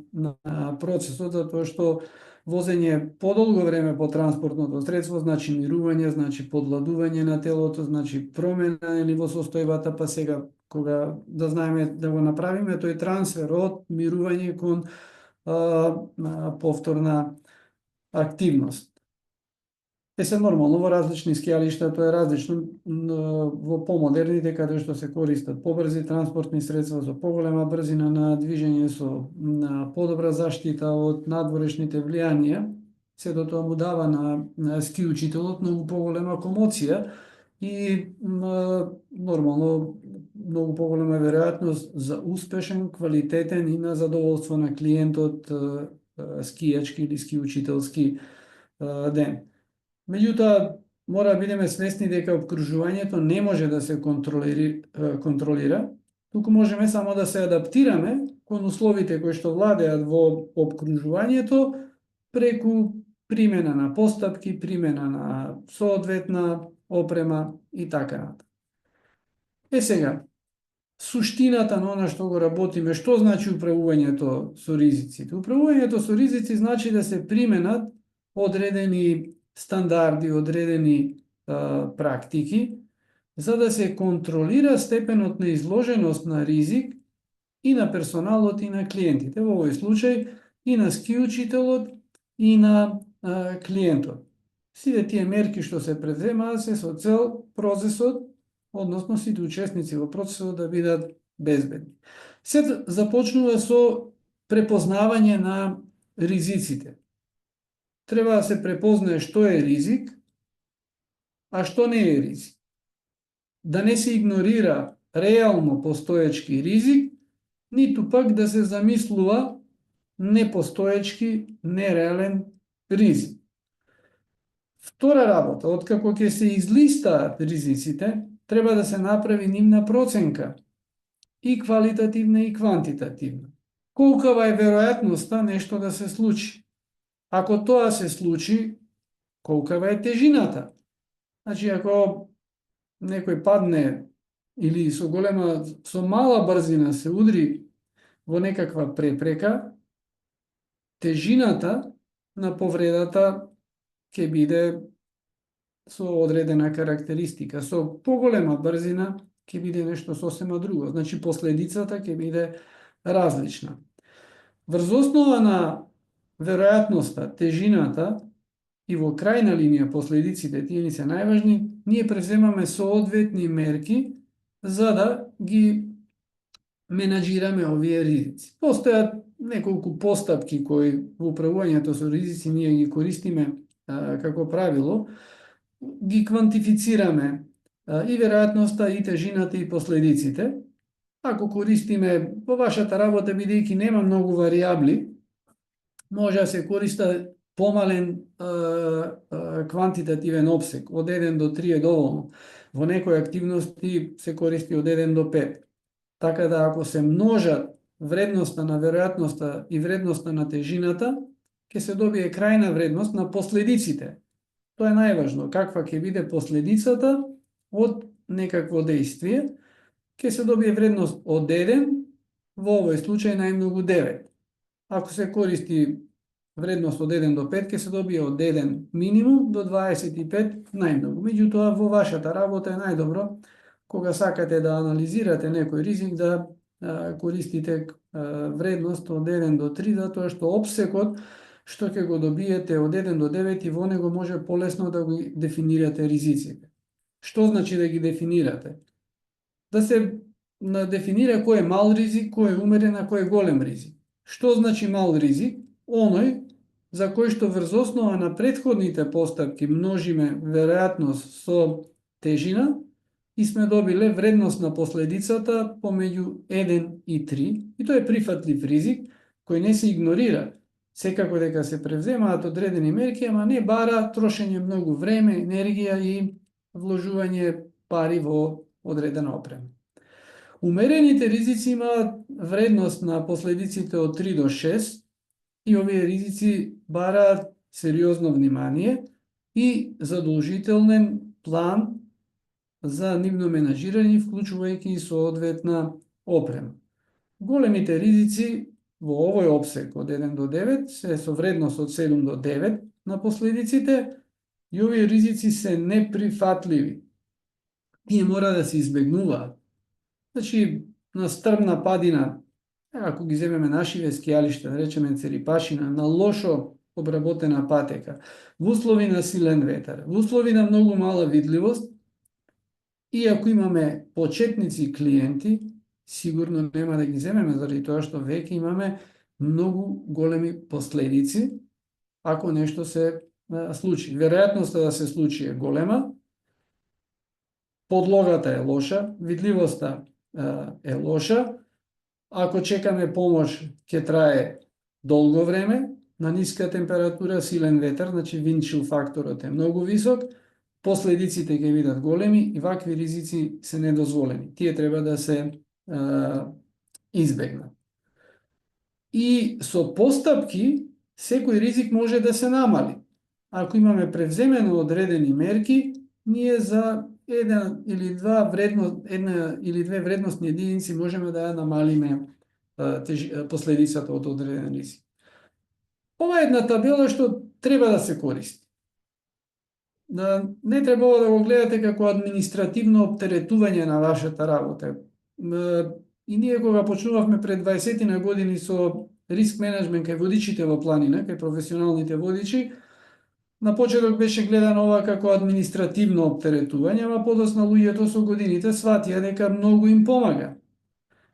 процесот, затоа што возење подолго време по транспортното средство значи мирување, значи подладување на телото, значи промена или во состојбата, па сега кога да знаеме да го направиме тој трансфер од мирување кон повторна активност. Е се нормално во различни скијалишта тоа е различно, во помодерните каде што се користат побрзи транспортни средства со поголема брзина на движење, со подобра заштита од надворешните влијанија, се до тоа му дава на ски учителот многу поголема комоција и нормално многу поголема веројатност за успешен, квалитетен и на задоволство на клиентот скијачки или ски учителски ден. Меѓутоа, мора да бидеме свесни дека обкружувањето не може да се контролира, туку можеме само да се адаптираме кон условите кои што владеат во обкружувањето преку примена на постапки, примена на соодветна опрема и така натаму. Е сега, суштината на она што го работиме, што значи управувањето со ризиците? Управувањето со ризици значи да се применат одредени стандарди, одредени практики, за да се контролира степенот на изложеност на ризик и на персоналот и на клиентите. Во овој случај и на ски учителот и на клиентот. Сите тие мерки што се предземаат се со цел процесот, односно сите учесници во процесот да бидат безбедни. Се започнува со препознавање на ризиците. Треба да се препознае што е ризик, а што не е ризик. Да не се игнорира реално постоечки ризик, ниту пак да се замислува непостоечки, нереален ризик. Втора работа, откако ќе се излистаат ризиците, треба да се направи нивна проценка, и квалитативна и квантитативна. Колкава е веројатноста нешто да се случи? Ако тоа се случи, колкава е тежината? Значи, ако некој падне или со мала брзина се удри во некаква препрека, тежината на повредата ќе биде со одредена карактеристика. Со поголема брзина ќе биде нешто сосема друго. Значи последицата ќе биде различна. Врз основа на веројатноста, тежината и во крајна линија последиците, тие ни се најважни, ние преземаме соодветни мерки за да ги менаџираме овие ризици. Постојат неколку постапки кои во управувањето со ризици ние ги користиме како правило, ги квантифицираме и веројатноста, и тежината, и последиците. Ако користиме во вашата работа, бидејќи нема многу варијабли, може да се користа помален квантитативен опсек, од 1 до 3 е доволно. Во некои активности се користи од 1 до 5. Така да ако се множат вредноста на веројатноста и вредноста на тежината, ќе се добие крајна вредност на последиците. Тоа е најважно, каква ќе биде последицата од некакво дејствие. Ќе се добие вредност од 1, во овој случај најмногу 9. Ако се користи вредност од 1 до 5, ќе се добие од 1 минимум до 25 најмногу. Меѓутоа, во вашата работа е најдобро, кога сакате да анализирате некој ризик, да користите вредност од 1 до 3, затоа што опсекот што ќе го добиете од 1 до 9 и во него може полесно да ги дефинирате ризиците. Што значи да ги дефинирате? Да се дефинира кој е мал ризик, кој е умерен, а кој е голем ризик. Што значи мал ризик? Оној за кој што врз основа на претходните постапки множиме веројатност со тежина и сме добиле вредност на последицата помеѓу 1 и 3, и тоа е прифатлив ризик кој не се игнорира. Секако дека се превземаат одредени мерки, ама не бара трошење многу време, енергија и вложување пари во одредена опрема. Умерените ризици имаат вредност на последиците од 3 до 6 и овие ризици бараат сериозно внимание и задолжителен план за нивно менаџирање, вклучувајќи и соодветна опрема. Големите ризици во овој опсек од 1 до 9 се со вредност од 7 до 9 на последиците и овие ризици се неприфатливи. Тие мора да се избегнуваат. Значи, на стрмна падина, ако ги земеме нашиве скијалишта, да речеме Церипашина, на лошо обработена патека, во услови на силен ветар, во услови на многу мала видливост, и ако имаме почетници клиенти, сигурно нема да ги земеме, заради тоа што веќе имаме многу големи последици ако нешто се случи. Веројатноста да се случи е голема, подлогата е лоша, видливоста е лоша, ако чекаме помош ќе трае долго време, на ниска температура, силен ветер, значи виндчил факторот е многу висок, последиците ќе бидат големи и вакви ризици се недозволени. Тие треба да се избегнат. И со постапки секој ризик може да се намали. Ако имаме превземено одредени мерки, ние за една или две вредностни единици можеме да ја намалиме последицата од одреден ризик. Ова е една табела што треба да се користи. Не треба да го гледате како административно оптеретување на вашата работа. И ние кога почнувавме пред 20 на години со риск менеджмент кај водичите во планина, кај професионалните водичи, на почеток беше гледано ова како административно оптеретување, ама подосна луѓето со годините сватија дека многу им помага.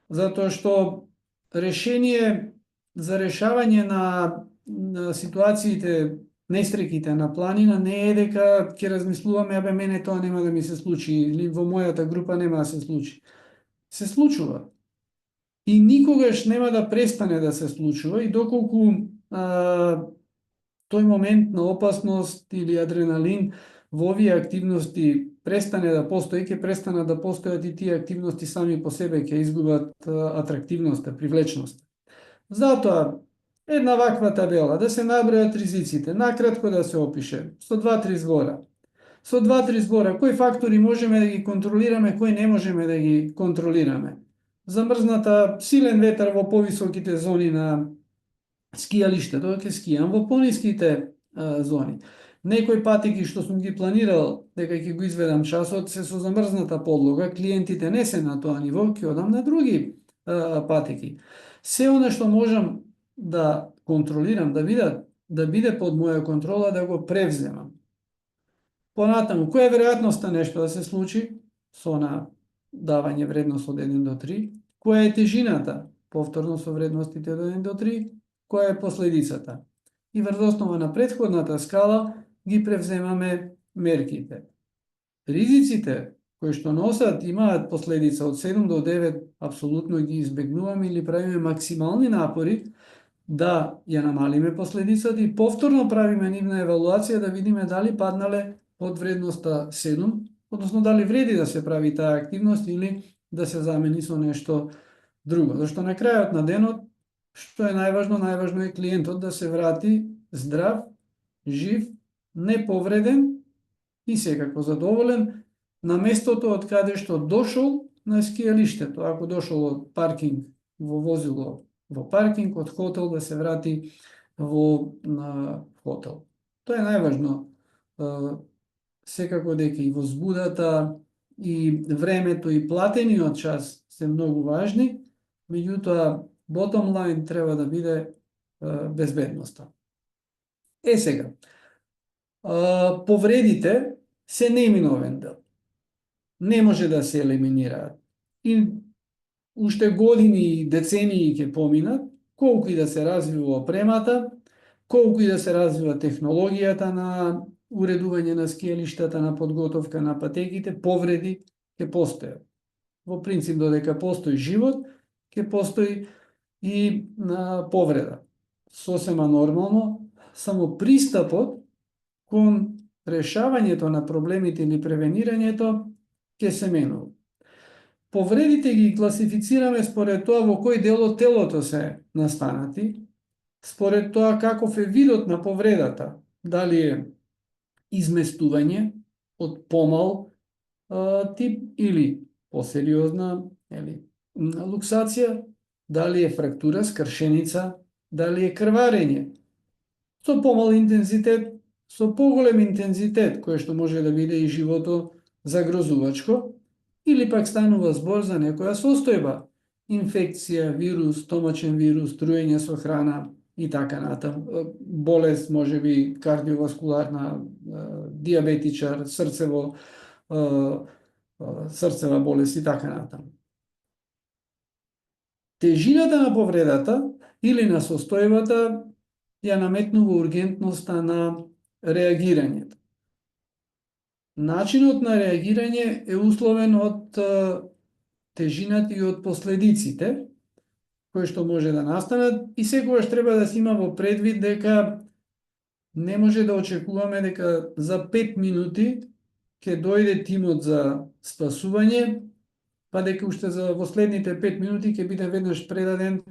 Затоа што решение за решавање на ситуациите, нестреките на планина не е дека ќе размислуваме, абе мене тоа нема да ми се случи или во мојата група нема да се случи. Се случува. И никогаш нема да престане да се случува и доколку тој момент на опасност или адреналин во овие активности престане да постои, ќе престанат да постојат и тие активности сами по себе, ќе изгубат атрактивноста, привлечноста. Затоа, една ваква табела, да се набројат ризиците, накратко да се опише, со 2-3 збора. Со 2-3 збора, кои фактори можеме да ги контролираме, кои не можеме да ги контролираме. Замрзната силен ветар во повисоките зони на скијалиште, додека ќе скијам во пониските зони. Некои патеки што сум ги планирал дека ќе го изведам часот се со замрзната подлога, клиентите не се на тоа ниво, ќе одам на други патеки. Се она што можам да контролирам, да биде под моја контрола, да го превземам. Понатаму, која е веројатноста нешто да се случи со на давање вредност од 1 до 3? Која е тежината, повторно со вредностите од 1 до 3? Која е последицата? И врз основа на претходната скала ги превземаме мерките. Ризиците кои што носат имаат последица од 7 до 9, апсолутно ги избегнуваме или правиме максимални напори да ја намалиме последицата и повторно правиме нивна евалуација да видиме дали паднале под вредноста 7, односно дали вреди да се прави таа активност или да се замени со нешто друго. Зашто на крајот на денот, што е најважно? Најважно е клиентот да се врати здрав, жив, неповреден и секако задоволен на местото од каде што дошол на скијалиштето. Ако дошол од паркинг во возило во паркинг, од хотел да се врати во хотел. Тоа е најважно. Секако дека и возбудата, и времето, и платениот час се многу важни, меѓутоа, bottom line треба да биде безбедноста. Сега, повредите се неминовен дел. Не може да се елиминираат. И уште години и децении ќе поминат, колку и да се развива опремата, колку и да се развива технологијата на уредување на скијалиштата, на подготовка на патеките, повреди ќе постојат. Во принцип, додека постои живот, ќе постои и повреда. Сосема нормално, само пристапот кон решавањето на проблемите или превенирањето ќе се менува. Повредите ги класифицираме според тоа во кој дел од телото се настанати, според тоа каков е видот на повредата, дали е изместување од помал тип или посериозна или луксација, дали е фрактура, скршеница, дали е крварење. Со помал интензитет, со поголем интензитет, кој што може да биде и живото загрозувачко, или пак станува збор за некоја состојба, инфекција, вирус, стомачен вирус, труење со храна и така натаму, болест, можеби кардиоваскуларна, диабетичар, срцева болест и така натаму. Тежината на повредата или на состојбата ја наметнува ургентноста на реагирањето. Начинот на реагирање е условен од тежината и од последиците кои што може да настанат и секогаш треба да се има во предвид дека не може да очекуваме дека за 5 минути ќе дојде тимот за спасување, па дека уште во следните 5 минути ќе биде веднаш предаден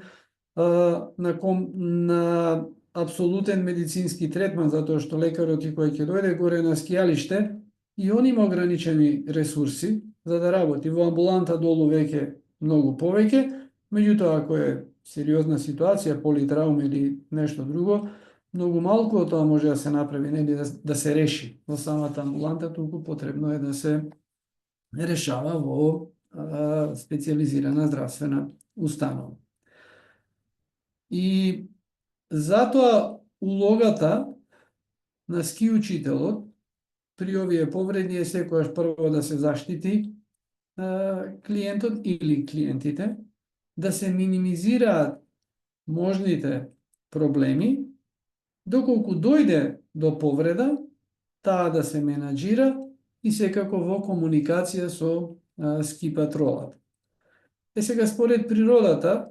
на апсолутен медицински третман, затоа што лекарот и кој ќе дојде горе на скијалиште и он има ограничени ресурси за да работи. Во амбуланта долу веќе многу повеќе, меѓутоа ако е сериозна ситуација, политраума или нешто друго, многу малку од тоа може да се направи, нели да се реши во самата амбуланта, туку потребно е да се решава во специјализирана здравствена установа. И затоа улогата на ски учителот при овие повреди е секогаш прво да се заштити клиентот или клиентите, да се минимизираат можните проблеми, доколку дојде до повреда, таа да се менаџира и секако во комуникација со ски патролата. Сега според природата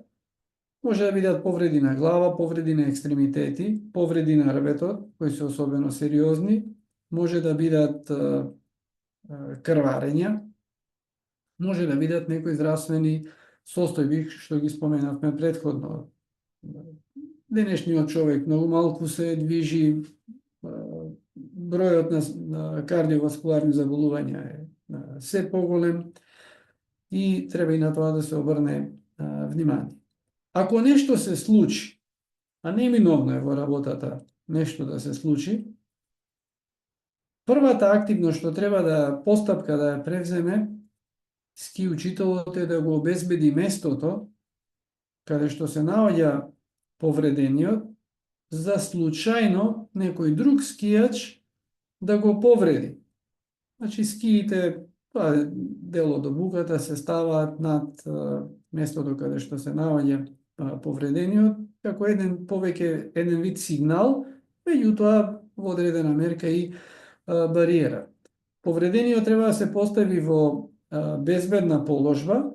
може да бидат повреди на глава, повреди на екстремитети, повреди на рбетот, кои се особено сериозни, може да бидат крварења, може да бидат некои здравствени состојби што ги споменавме претходно. Денешниот човек многу малку се движи, бројот на кардиоваскуларни заболувања е се поголем и треба и на тоа да се обрне внимание. Ако нешто се случи, а неминовно е во работата нешто да се случи, Првата активност што треба постапка да ја превземе ски учителот е да го обезбеди местото каде што се наоѓа повредениот, за случајно некој друг скијач да го повреди. Значи, скиите, тоа е дел од обуката, се ставаат над местото каде што се наоѓа повредениот, како еден вид сигнал, меѓутоа во одредена мерка и бариера. Повредениот треба да се постави во безбедна положба,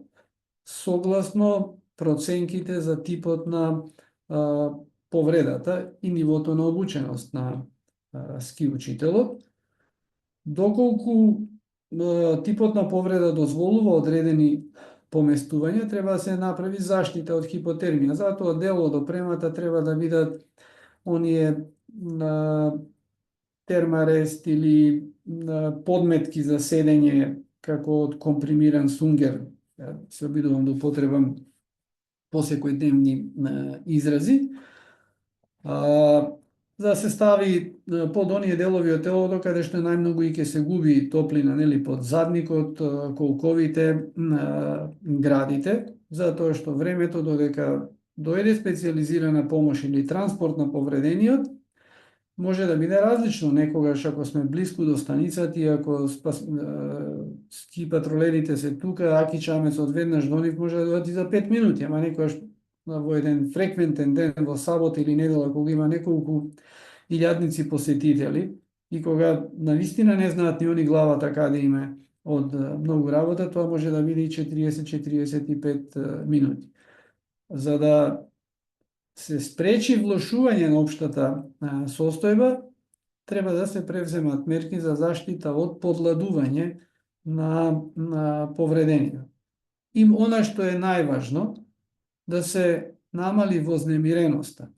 согласно проценките за типот на повредата и нивото на обученост на ски учителот. Доколку типот на повреда дозволува одредени поместувања, треба да се направи заштита од хипотермија. Затоа дел од опремата треба да бидат оние термарест или подметки за седење, како од компримиран сунгер. Се обидувам да употребам посекојдневни изрази. За да се стави под оние делови од телото каде што најмногу и ќе се губи топлина, нели, под задникот, колковите, градите, затоа што времето додека дојде специјализирана помош или транспорт на повредениот, може да биде различно. Некогаш, ако сме близко до станицата и ако ски патролерите се тука, Аки Чамецот веднаш до нив може да дојдат и за 5 минути, ама некогаш во еден фреквентен ден во сабота или недела, кога има неколку илјадници посетители и кога навистина не знаат ни они главата каде име од многу работа, тоа може да биде и 40-45 минути. За да се спречи влошување на општата состојба, треба да се превземат мерки за заштита од подладување на повредениот. И она што е најважно, да се намали вознемиреноста.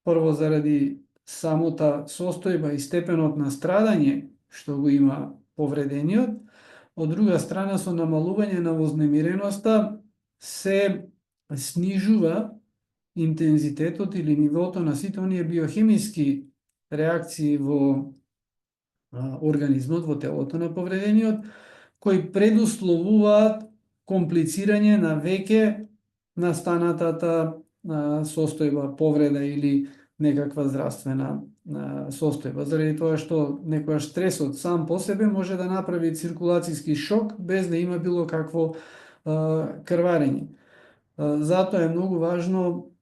Прво заради самата состојба и степенот на страдање што го има повредениот, од друга страна со намалување на вознемиреноста се снижува интензитетот или нивото на сите оние биохемиски реакции во организмот, во телото на повредениот, кои предусловуваат комплицирање на веќе настанатата состојба, повреда или некаква здравствена состојба. Заради тоа што некојаш стресот сам по себе може да направи циркулацијски шок без да има било какво крварење. Затоа е многу важно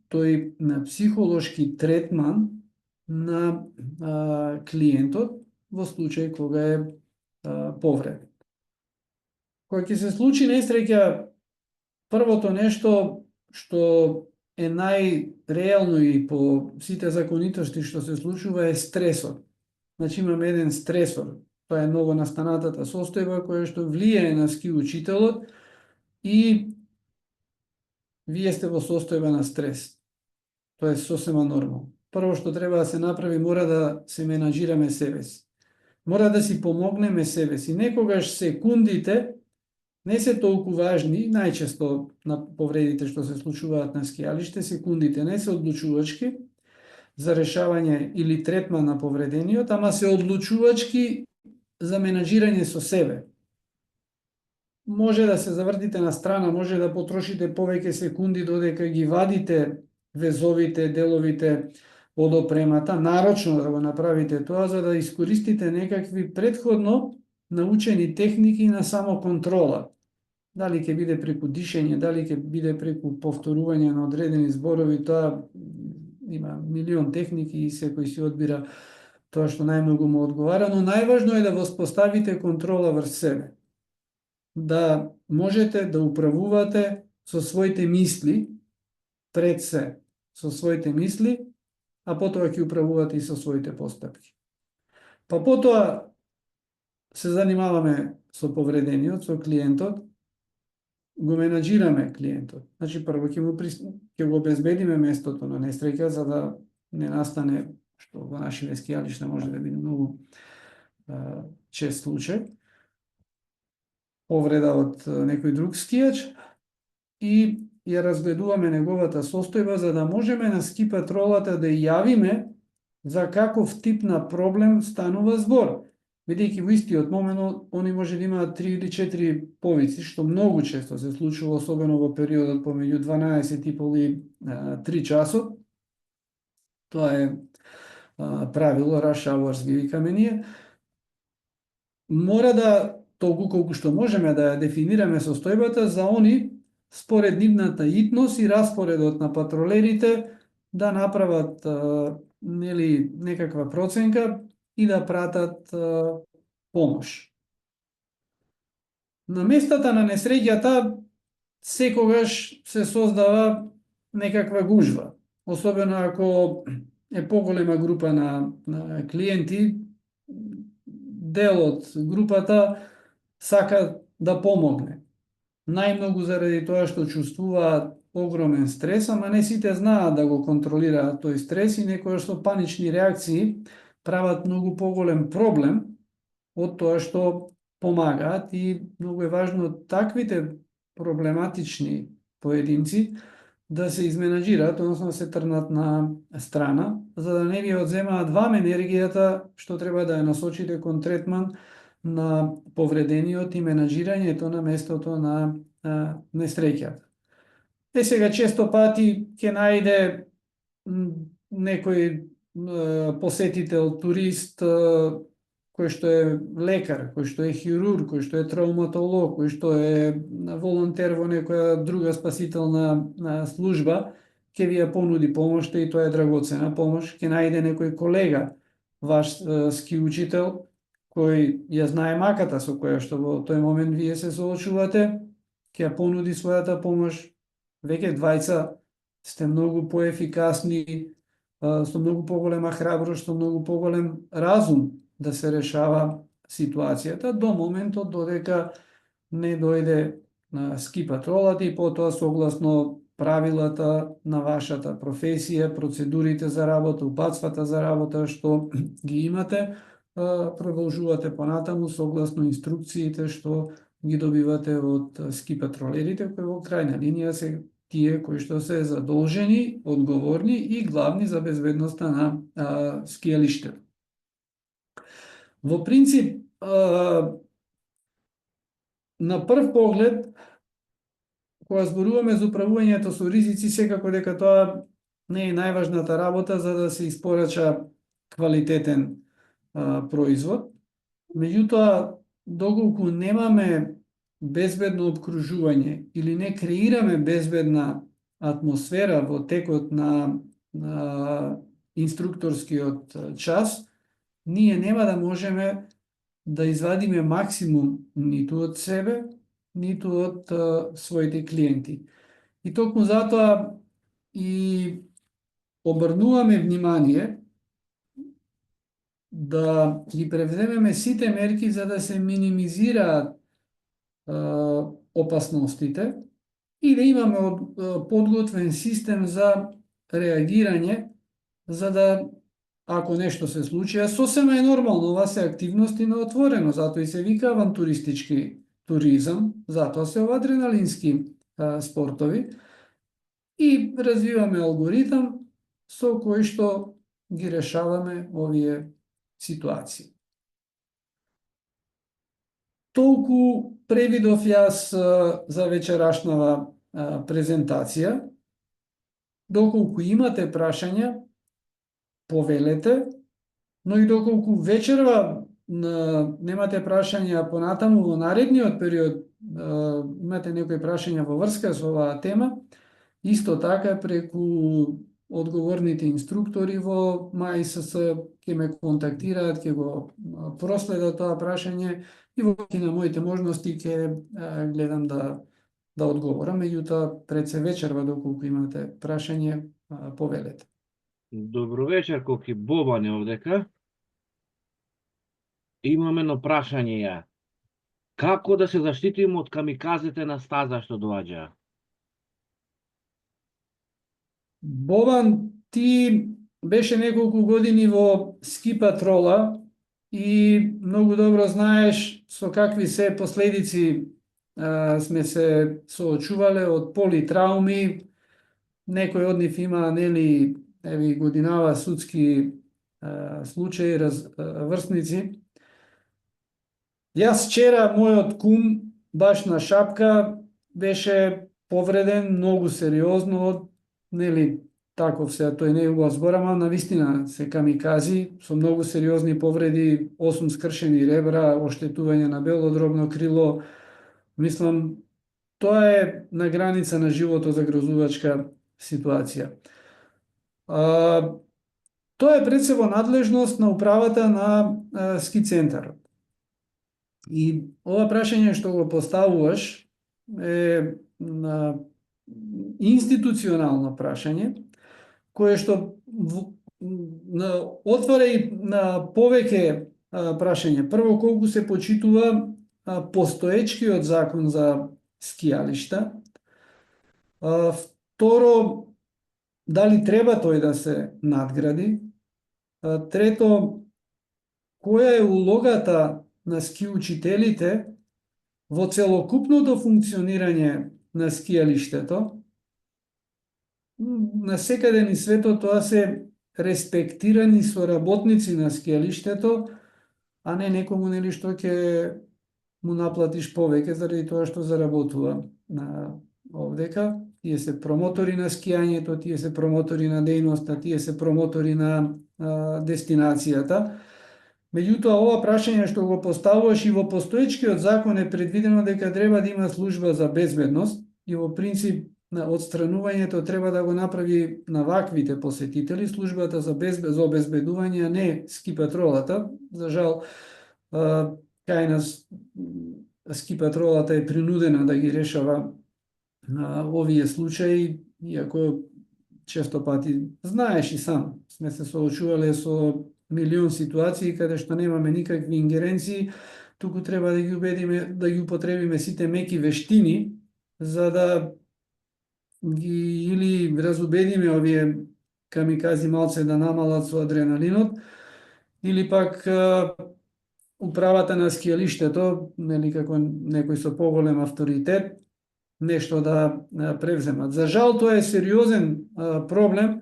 тој психолошки третман на клиентот во случај кога е повреден. Кога ќе се случи несреќа, првото нешто што е најреално и по сите законитости што се случува е стресот. Значи имаме еден стресор, тоа е новонастанатата состојба која што влијае на ски учителот и вие сте во состојба на стрес. Тоа е сосема нормално. Прво што треба да се направи, мора да се менаџираме себе си. Мора да си помогнеме себе си. Некогаш секундите не се толку важни, најчесто на повредите што се случуваат на скијалиште, секундите не се одлучувачки за решавање или третман на повредениот, ама се одлучувачки за менаџирање со себе. Може да се завртите на страна, може да потрошите повеќе секунди додека ги вадите везовите, деловите од опремата, нарочно да го направите тоа, за да искористите некакви предходно научени техники на самоконтрола. Дали ќе биде преку дишење, дали ќе биде преку повторување на одредени зборови, тоа има милион техники и секој си одбира тоа што најмногу му одговара, но најважно е да воспоставите контрола врз себе. Да можете да управувате со своите мисли, пред се, со своите мисли, а потоа ќе управувате и со своите постапки. Па потоа се занимаваме со повредениот, со клиентот, го менаџираме клиентот. Значи, прво ќе го обезбедиме местото на несреќа, за да не настане, што во нашите скијалишта може да биде многу чест случај, повреда од некој друг скијач, и ја разгледуваме неговата состојба, за да можеме на ски патролата да ја јавиме за каков тип на проблем станува збор. Бидејќи во истиот момент они може да имаат 3 или 4 повици, што многу често се случува, особено во периодот помеѓу 12 и пол и 3 часот. Тоа е правило, rush hours ги викаме ние. Мора да, толку колку што можеме да ја дефинираме состојбата за они, според нивната итност и распоредот на патролерите, да направат нели некаква проценка и да пратат помош. На местата на несреќата секогаш се создава некаква гужва, особено ако е поголема група на клиенти. Дел од групата сака да помогне. Најмногу заради тоа што чувствуваат огромен стрес, ама не сите знаат да го контролираат тој стрес и некојаш со панични реакции прават многу поголем проблем од тоа што помагаат, и многу е важно таквите проблематични поединци да се изменаџираат, односно да се трнат на страна, за да не ви одземаат вам енергијата што треба да ја насочите кон третман на повредениот и менаџирањето на местото на несреќата. Сега често пати ќе најде некој посетител, турист, кој што е лекар, кој што е хирург, кој што е травматолог, кој што е волонтер во некоја друга спасителна служба, ќе ви ја понуди помошта и тоа е драгоцена помош. Ќе најде некој колега, ваш ски учител, кој ја знае маката со која што во тој момент вие се соочувате, ќе ја понуди својата помош. Веќе двајца сте многу поефикасни, со многу поголема храброст, со многу поголем разум да се решава ситуацијата, до моментот додека не дојде на ски патролата и потоа согласно правилата на вашата професија, процедурите за работа, упатствата за работа што ги имате, продолжувате понатаму согласно инструкциите што ги добивате од ски патролерите, кои во крајна линија се тие кои што се задолжени, одговорни и главни за безбедноста на скијалиштето. Во принцип, на прв поглед, кога зборуваме за управувањето со ризици, секако дека тоа не е најважната работа за да се испорача квалитетен производ. Меѓутоа, доколку немаме безбедно обкружување или не креираме безбедна атмосфера во текот на инструкторскиот час, ние нема да можеме да извадиме максимум ниту од себе, ниту од своите клиенти. И токму затоа и обрнуваме внимание да ги превземеме сите мерки за да се минимизираат опасностите и да имаме подготвен систем за реагирање, за да ако нешто се случи, а сосема е нормално, ова се активности на отворено, затоа и се вика авантуристички туризам, затоа се ова адреналински спортови, и развиваме алгоритам со кој што ги решаваме овие ситуации. Толку превидов јас за вечерашнава презентација. Доколку имате прашања, повелете, но и доколку вечерва немате прашања понатаму во наредниот период, имате некои прашања во врска со оваа тема, исто така преку одговорните инструктори во МАИСС ќе ме контактираат, ќе го проследат тоа прашање и во на моите можности ќе гледам да одговорам, меѓутоа пред се вечерва доколку имате прашање, повелете. Добро вечер, Коки, Бобан е овдека. Имам едно прашање ја. Како да се заштитиме од камиказите на стаза што доаѓаа? Бобан, ти беше неколку години во ски патрола и многу добро знаеш со какви се последици сме се соочувале од политрауми. Некој од нив има, нели, годинава судски случаи, врсници. Јас вчера, мојот кум, баш на шапка, беше повреден многу сериозно од, нели, таков се, тој не е убав збор, ама навистина се камикази, со многу сериозни повреди, 8 скршени ребра, оштетување на белодробно крило. Мислам, тоа е на граница на живото загрозувачка ситуација. Тоа е пред се во надлежност на управата на ски центарот. И ова прашање што го поставуваш е институционално прашање, кое што отвара и на повеќе прашање. Прво, колку се почитува постоечкиот закон за скијалишта. Второ, дали треба тој да се надгради. Трето, која е улогата на ски учителите во целокупното функционирање на скијалиштето. На секаде низ светот тоа се респектирани соработници на скијалиштето, а не некому, нели, што ќе му наплатиш повеќе заради тоа што заработува овдека. Тие се промотори на скијањето, тие се промотори на дејноста, тие се промотори на дестинацијата. Меѓутоа, ова прашање што го поставуваш, и во постоечкиот закон е предвидено дека треба да има служба за безбедност и во принцип на отстранувањето треба да го направи на ваквите посетители службата за обезбедување, а не ски патролата. За жал, кај нас ски патролата е принудена да ги решава овие случаи, иако често пати знаеш и сам, сме се соочувале со милион ситуации каде што немаме никакви ингеренции, туку треба да ги убедиме, да ги употребиме сите меки вештини за да ги или разубедиме овие камикази малце да намалат со адреналинот, или пак управата на скијалиштето, нели, како некој со поголем авторитет, нешто да превземат. За жал, тоа е сериозен проблем.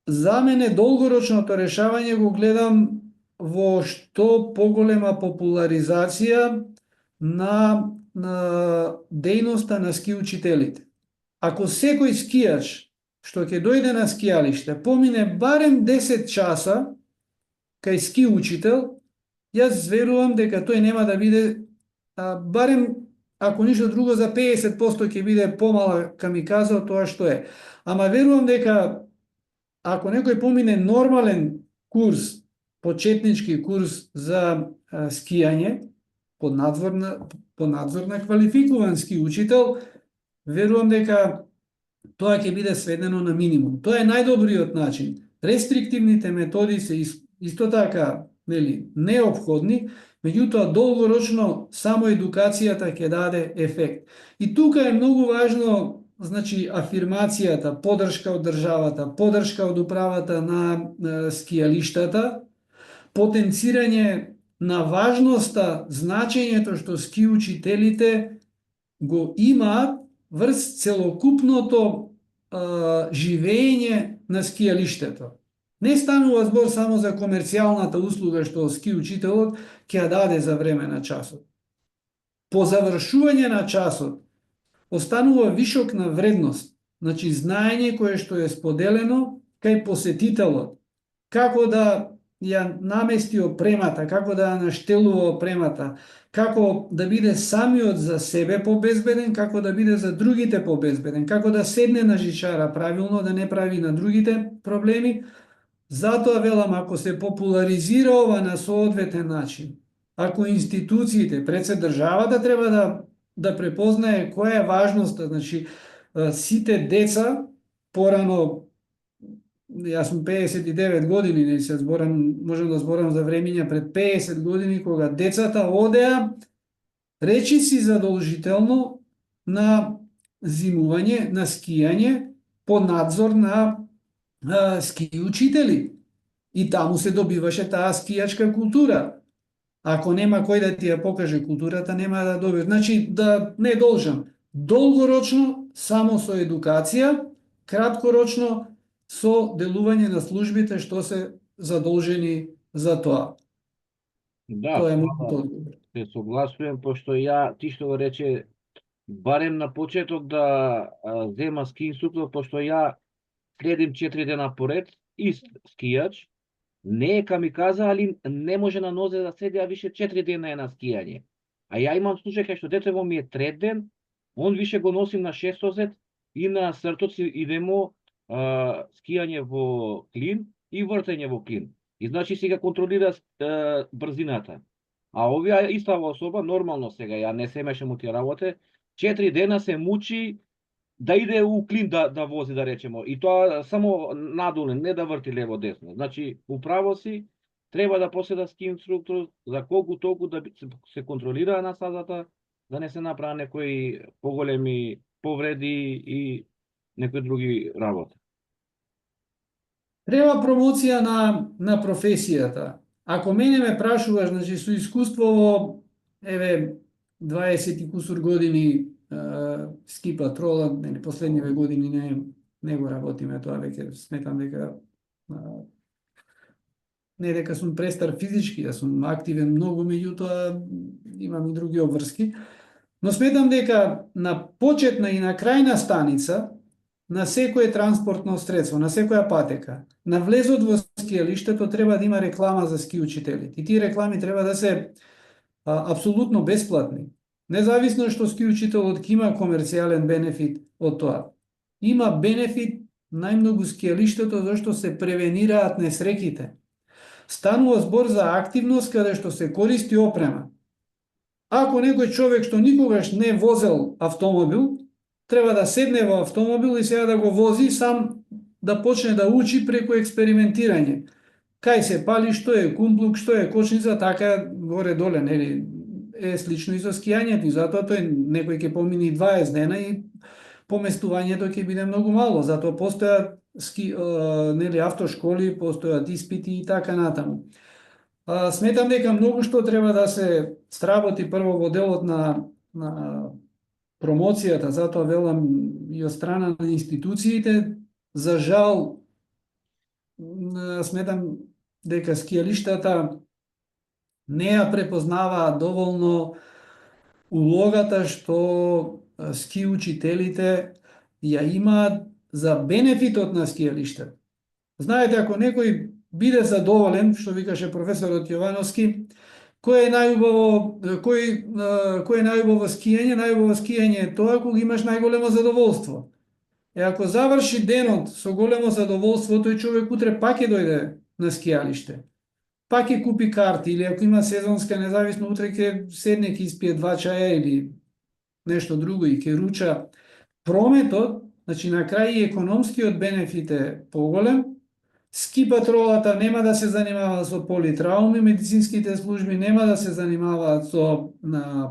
За мене долгорочното решавање го гледам во што поголема популаризација на дејноста на ски учителите. Ако секој скијач што ќе дојде на скијалиште помине барем 10 часа кај ски учител, јас верувам дека тој нема да биде, барем ако ништо друго, за 50% ќе биде помала камиказа од тоа што е. Ама верувам дека ако некој помине нормален курс, почетнички курс за скијање, под надзор на квалификуван ски учител, верувам дека тоа ќе биде сведено на минимум. Тоа е најдобриот начин. Рестриктивните методи се исто така, нели, неопходни, меѓутоа долгорочно само едукацијата ќе даде ефект. И тука е многу важно, значи, афирмацијата, поддршка од државата, поддршка од управата на скијалиштата, потенцирање на важноста, значењето што ски учителите го имаат врз целокупното живење на скијалиштето. Не станува збор само за комерцијалната услуга што ски учителот ќе ја даде за време на часот. По завршување на часот останува вишок на вредност, значи знаење кое што е споделено кај посетителот, како да ја намести опремата, како да ја наштелува опремата, како да биде самиот за себе побезбеден, како да биде за другите побезбеден, како да седне на жичара правилно, да не прави на другите проблеми. Затоа велам, ако се популаризира ова на соодветен начин, ако институциите, пред се државата треба да препознае која е важноста, значи сите деца, порано, јас сум 59 години, не се зборам, можам да зборам за времиња пред 50 години, кога децата одеа речиси задолжително на зимување, на скијање, по надзор на ски учители. И таму се добиваше таа скијачка култура. Ако нема кој да ти ја покаже културата, нема да добиеш. Значи, да не должам. Долгорочно, само со едукација, краткорочно, со делување на службите што се задолжени за тоа. Да, Тоа е тоа мојот одговор. се согласувам, пошто ти што го рече, барем на почеток да зема ски инструктор, пошто следим 4 дена поред, ист скијач, не е камиказа, али не може на нозе да седи, а више 4 дена е на скијање. А имам случај кај што детево ми е трет ден, он више го носим на шестозет и на сртоци идемо скијање во клин и вртење во клин. И значи сега контролира брзината. А овие истава особа, нормално сега, ја не се мешам у тие работе, 4 дена се мучи да иде у клин да вози, да речемо. И тоа само надоле, не да врти лево-десно. Значи, управо си, треба да поседа ски инструктор за колку толку да се контролира на стазата, да не се направа некои поголеми повреди и некои други работи. Треба промоција на професијата. Ако мене ме прашуваш, значи со искуство во 20 и кусур години ски патрола, последниве години не го работиме тоа, веќе сметам дека не дека сум престар физички, да сум активен многу, меѓутоа имам и други обврски. Но сметам дека на почетна и на крајна станица на секое транспортно средство, на секоја патека, на влезот во скијалиштето треба да има реклама за ски учителите. И тие реклами треба да се апсолутно бесплатни. Независно што ски учителот ќе има комерцијален бенефит од тоа. Има бенефит најмногу скијалиштето зашто се превенираат несреќите. Станува збор за активност каде што се користи опрема. Ако некој човек што никогаш не возел автомобил, треба да седне во автомобил и сега да го вози, сам да почне да учи преку експериментирање. Кај се пали, што е кумблук, што е кочница, така горе-доле, нели, е слично и со скијањето, и затоа тој некој ќе помине 20 дена и поместувањето ќе биде многу мало, затоа постојат автошколи, постојат испити и така натаму. Сметам дека многу што треба да се сработи прво во делот на промоцијата, затоа велам и од страна на институциите. За жал, сметам дека скијалиштата не ја препознаваат доволно улогата што ски учителите ја имаат за бенефитот на скијалиштето. Знаете, ако некој биде задоволен, што викаше професорот Јовановски, кој е најубаво скијање? Најубаво скијање е тоа кога имаш најголемо задоволство. Ако заврши денот со големо задоволство, тој човек утре пак ќе дојде на скијалиште. Пак ќе купи карти, или ако има сезонска, независно, утре ќе седне, ќе испие 2 чаја или нешто друго и ќе руча. Прометот, значи на крај и економскиот бенефит е поголем. Ски патролата нема да се занимава со политрауми, медицинските служби нема да се занимаваат со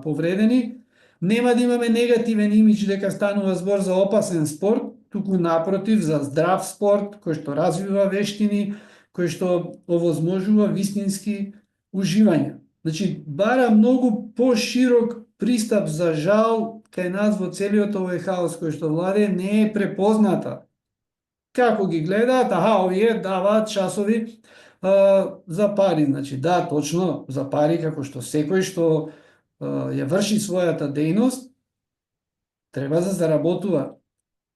повредени, нема да имаме негативен имидж дека станува збор за опасен спорт, туку напротив, за здрав спорт, кој што развива вештини, кој што овозможува вистински уживање. Значи, бара многу поширок пристап, за жал, кај нас во целиот овој хаос кој што владе, не е препозната. Како ги гледаат, овие даваат часови за пари. Значи, да, точно, за пари, како што секој што ја врши својата дејност, треба да заработува.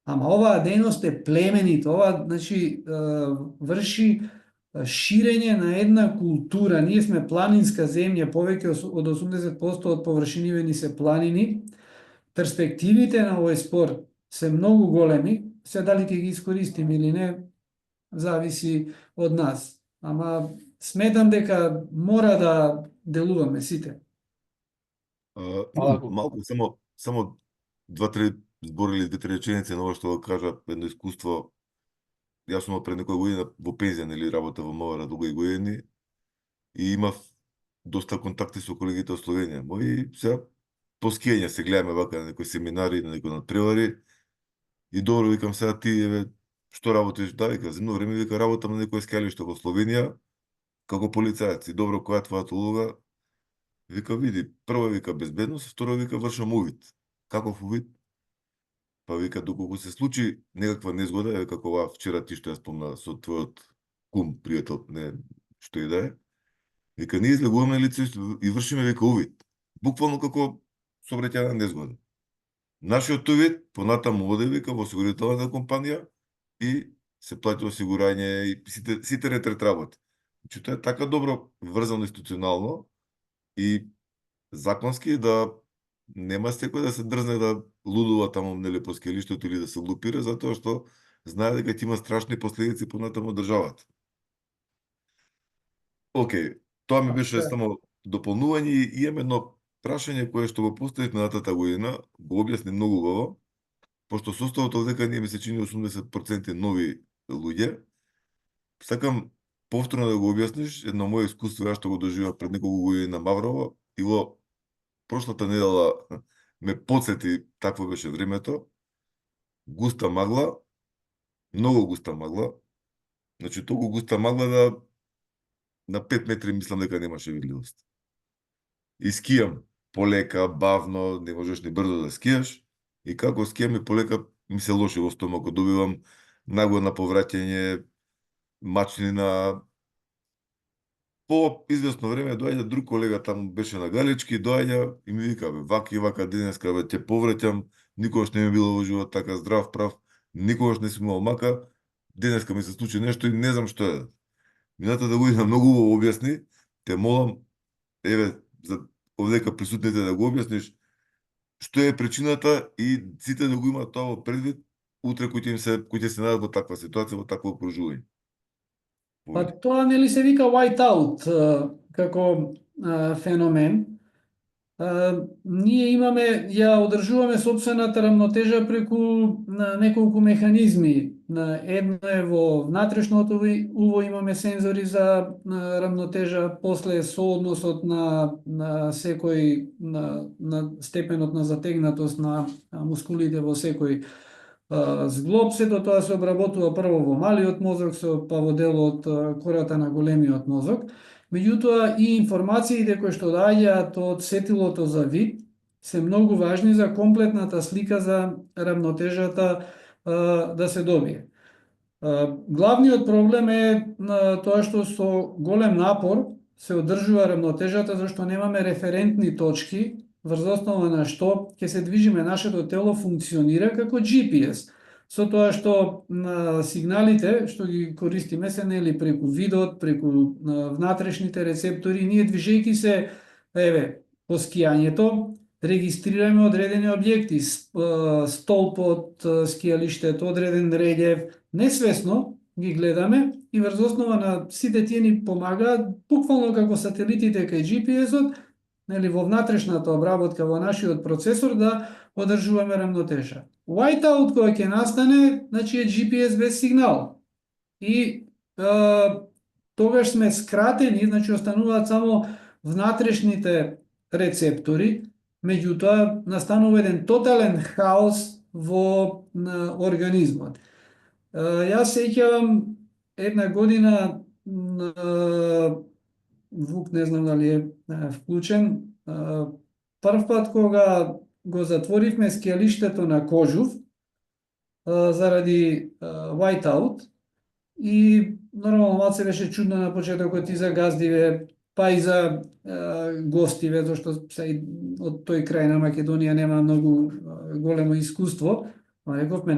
Ама оваа дејност е племенита, ова, значи, врши ширење на една култура. Ние сме планинска земја, повеќе од 80% од површините ни се планини. Перспективите на овој спорт се многу големи, се дали ќе ги искористим или не, зависи од нас. Ама сметам дека мора да делуваме сите. Малку, само 2-3 збори или 2-3 реченици на ова што го кажа, едно искуство. Јас сум пред некоја година во пензија, или работа во МВР долги години, и имав доста контакти со колегите од Словенија. Мои сега по скијање се гледаме вака на некои семинари, на некои надпревари, и добро викам сега ти, што работиш? Да, вика, за едно време вика работам на некој скијалиште во Словенија како полицаец. И добро, која е твојата улога? Вика, види, прво вика безбедност, второ вика вршам увид. Каков увид? Па вика, доколку се случи некаква незгода, е како ова вчера ти што ја спомна со твојот кум, пријател, не што и да е, вика, ние излегуваме лице и вршиме, вика, увид. Буквално како сообраќајна незгода. Нашиот увид понатаму оде, вика, во осигурителната компанија и се плаќа осигурање и сите ретрет работи. Значи, тоа е така добро врзано институционално и законски да нема секој да се дрзне да лудува таму нели по скелиштето или да се лупира, затоа што знае дека ќе има страшни последици понатаму државата. Океј, тоа ми беше само дополнување и имам едно прашање кое што го поставив минатата година, го објасни многу убаво, пошто составот овдека ние ми се чини 80% нови луѓе. Сакам повторно да го објасниш едно моје искуство, ја што го доживеав пред неколку години на Маврово и во прошлата недела ме подсети такво беше времето. Густа магла, многу густа магла. Значи толку густа магла да на 5 метри мислам дека немаше видливост. И скијам полека, бавно, не можеш ни брзо да скијаш. И како скијам и полека ми се лоши во стомакот, добивам нагло на повраќање, мачнина. По известно време доаѓа друг колега, таму беше на Галички, доаѓа и ми вика, бе, вака и вака денеска, бе, ќе повраќам, никогаш не ми било во живот така здрав, прав, никогаш не сум имал мака, денеска ми се случи нешто и не знам што е. Минатата година многу убаво објасни, те молам, еве, за овдека присутните да го објасниш, што е причината и сите да го имаат тоа во предвид, утре кои ќе се најдат во таква ситуација, во такво окружување. Па тоа нели се вика white out како феномен. Ние имаме, ја одржуваме собствената рамнотежа преку неколку механизми. Едно е во внатрешното уво имаме сензори за рамнотежа, после соодносот на секој на степенот на затегнатост на мускулите во секој зглоб, сето тоа се обработува прво во малиот мозок, па во делот кората на големиот мозок. Меѓутоа и информациите кои што доаѓаат од сетилото за вид се многу важни за комплетната слика за рамнотежата да се добие. Главниот проблем е тоа што со голем напор се одржува рамнотежата зашто немаме референтни точки врз основа на што ќе се движиме. Нашето тело функционира како GPS, со тоа што сигналите што ги користиме се нели преку видот, преку внатрешните рецептори, ние движејќи се по скијањето регистрираме одредени објекти, столпот, скијалиштето, одреден релјеф, несвесно ги гледаме и врз основа на сите тие ни помагаат буквално како сателитите кај GPS-от, нели во внатрешната обработка во нашиот процесор да одржуваме рамнотежа. Whiteout кога ќе настане, значи е GPS без сигнал. И тогаш сме скратени, значи остануваат само внатрешните рецептори, меѓутоа настанува еден тотален хаос во организмот. Јас сеќавам една година Вук не знам дали е вклучен. Прв пат кога го затворивме скијалиштето на Кожув заради whiteout и нормално малце беше чудно на почетокот и за газдиве, па и за гостиве, зашто од тој крај на Македонија нема многу големо искуство. Рековме,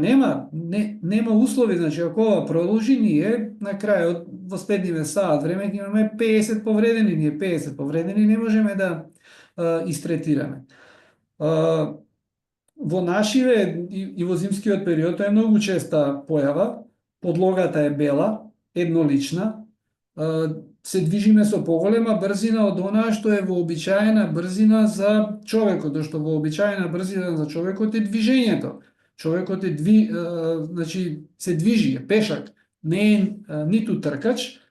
нема услови, значи ако ова продолжи, ние на крајот во следниве саат време ќе имаме 50 повредени, ние 50 повредени не можеме да истретираме. Во нашиве и во зимскиот период тоа е многу честа појава, подлогата е бела, еднолична, се движиме со поголема брзина од онаа што е вообичаена брзина за човекот, што вообичаена брзина за човекот е движењето. Човекот значи се движи, е пешак, не е ниту тркач,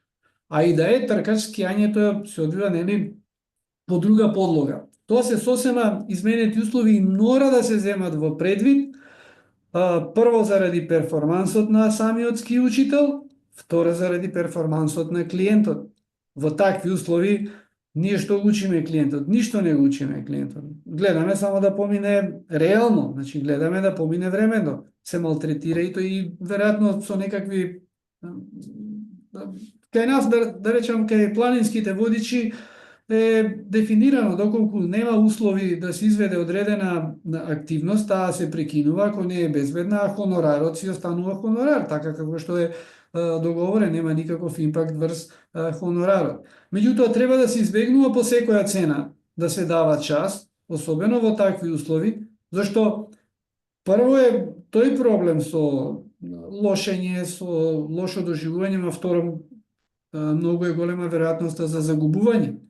а и да е тркач, скијањето се одвива нели по друга подлога. Тоа се сосема изменети услови и мора да се земат во предвид, прво заради перформансот на самиот ски учител, второ заради перформансот на клиентот. Во такви услови Ние што го учиме клиентот? Ништо не го учиме клиентот. Гледаме само да помине реално, значи гледаме да помине времено. Се малтретира и тој и веројатно со некакви кај нас да речам кај планинските водичи е дефинирано доколку нема услови да се изведе одредена активност, таа се прекинува ако не е безбедна, а хонорарот си останува хонорар, така како што е договорен, нема никаков импакт врз хонорарот. Меѓутоа треба да се избегнува по секоја цена да се дава час, особено во такви услови, зашто прво е тој проблем со лошење, со лошо доживување, а второ многу е голема веројатноста за загубување.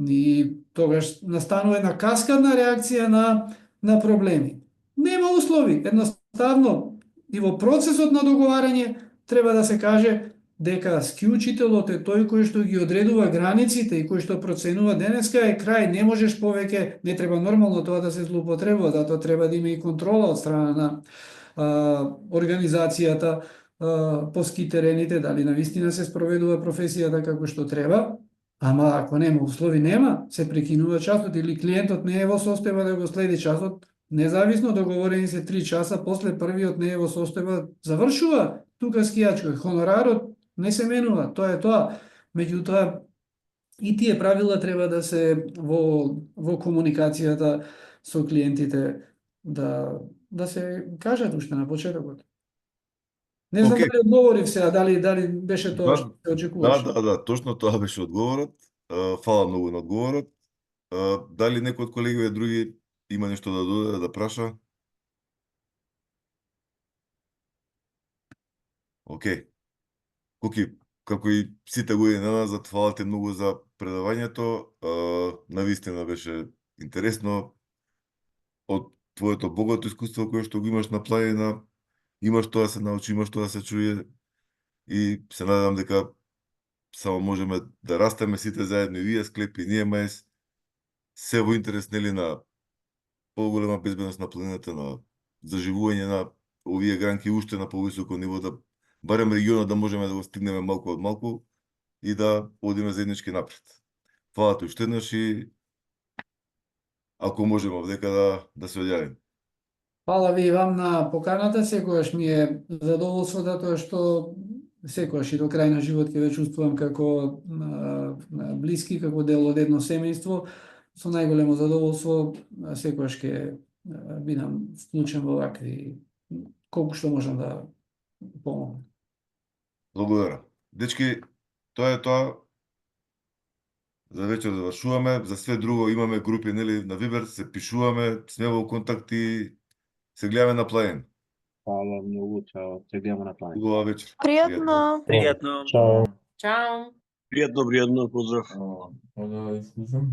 И тогаш настанува една каскадна реакција на проблеми. Нема услови, едноставно и во процесот на договарање треба да се каже дека ски учителот е тој кој што ги одредува границите и кој што проценува денеска е крај, не можеш повеќе, не треба нормално тоа да се злоупотребува, затоа треба да има и контрола од страна на организацијата по ски терените, дали навистина се спроведува професијата како што треба. Ама ако нема услови, нема, се прекинува часот или клиентот не е во состојба да го следи часот, независно договорени се 3 часа, после првиот не е во состојба, завршува тука скијачкој. Хонорарот не се менува, тоа е тоа. Меѓутоа, и тие правила треба да се во комуникацијата со клиентите да се кажат уште на почетокот. Не знам Океј. дали одговорив сега, дали беше тоа што се очекуваше. Точно тоа беше одговорот. Фала многу на одговорот. Дали некој од колегите други има нешто да додаде, да праша? Океј. Коки, како и сите години назад, фала ти многу за предавањето. Навистина беше интересно. Од твоето богато искуство кое што го имаш на планина, имаш тоа да се научи, имаш тоа да се чуе и се надевам дека само можеме да растеме сите заедно, и вие склепи, ние мајс, се во интерес нели на поголема безбедност на планината, на заживување на овие гранки уште на повисоко ниво, да барем регионот да можеме да го стигнеме малку од малку и да одиме заеднички напред. Фала ти уште еднаш и ако можеме овдека да се одјавиме. Фала ви и вам на поканата, секогаш ми е задоволство затоа што секогаш и до крај на живот ќе ве чувствувам како блиски, како дел од едно семејство. Со најголемо задоволство секогаш ќе бидам вклучен во вакви колку што можам да помогнам. Благодарам. Дечки, тоа е тоа. За вечер завршуваме, за све друго имаме групи нели на Вибер, се пишуваме, сме во контакти, се гледаме на планин. Фала многу, чао, се гледаме на планин. Убава вечер. Пријатно. Пријатно. Чао. Чао. Пријатно, поздрав. Да, слушам.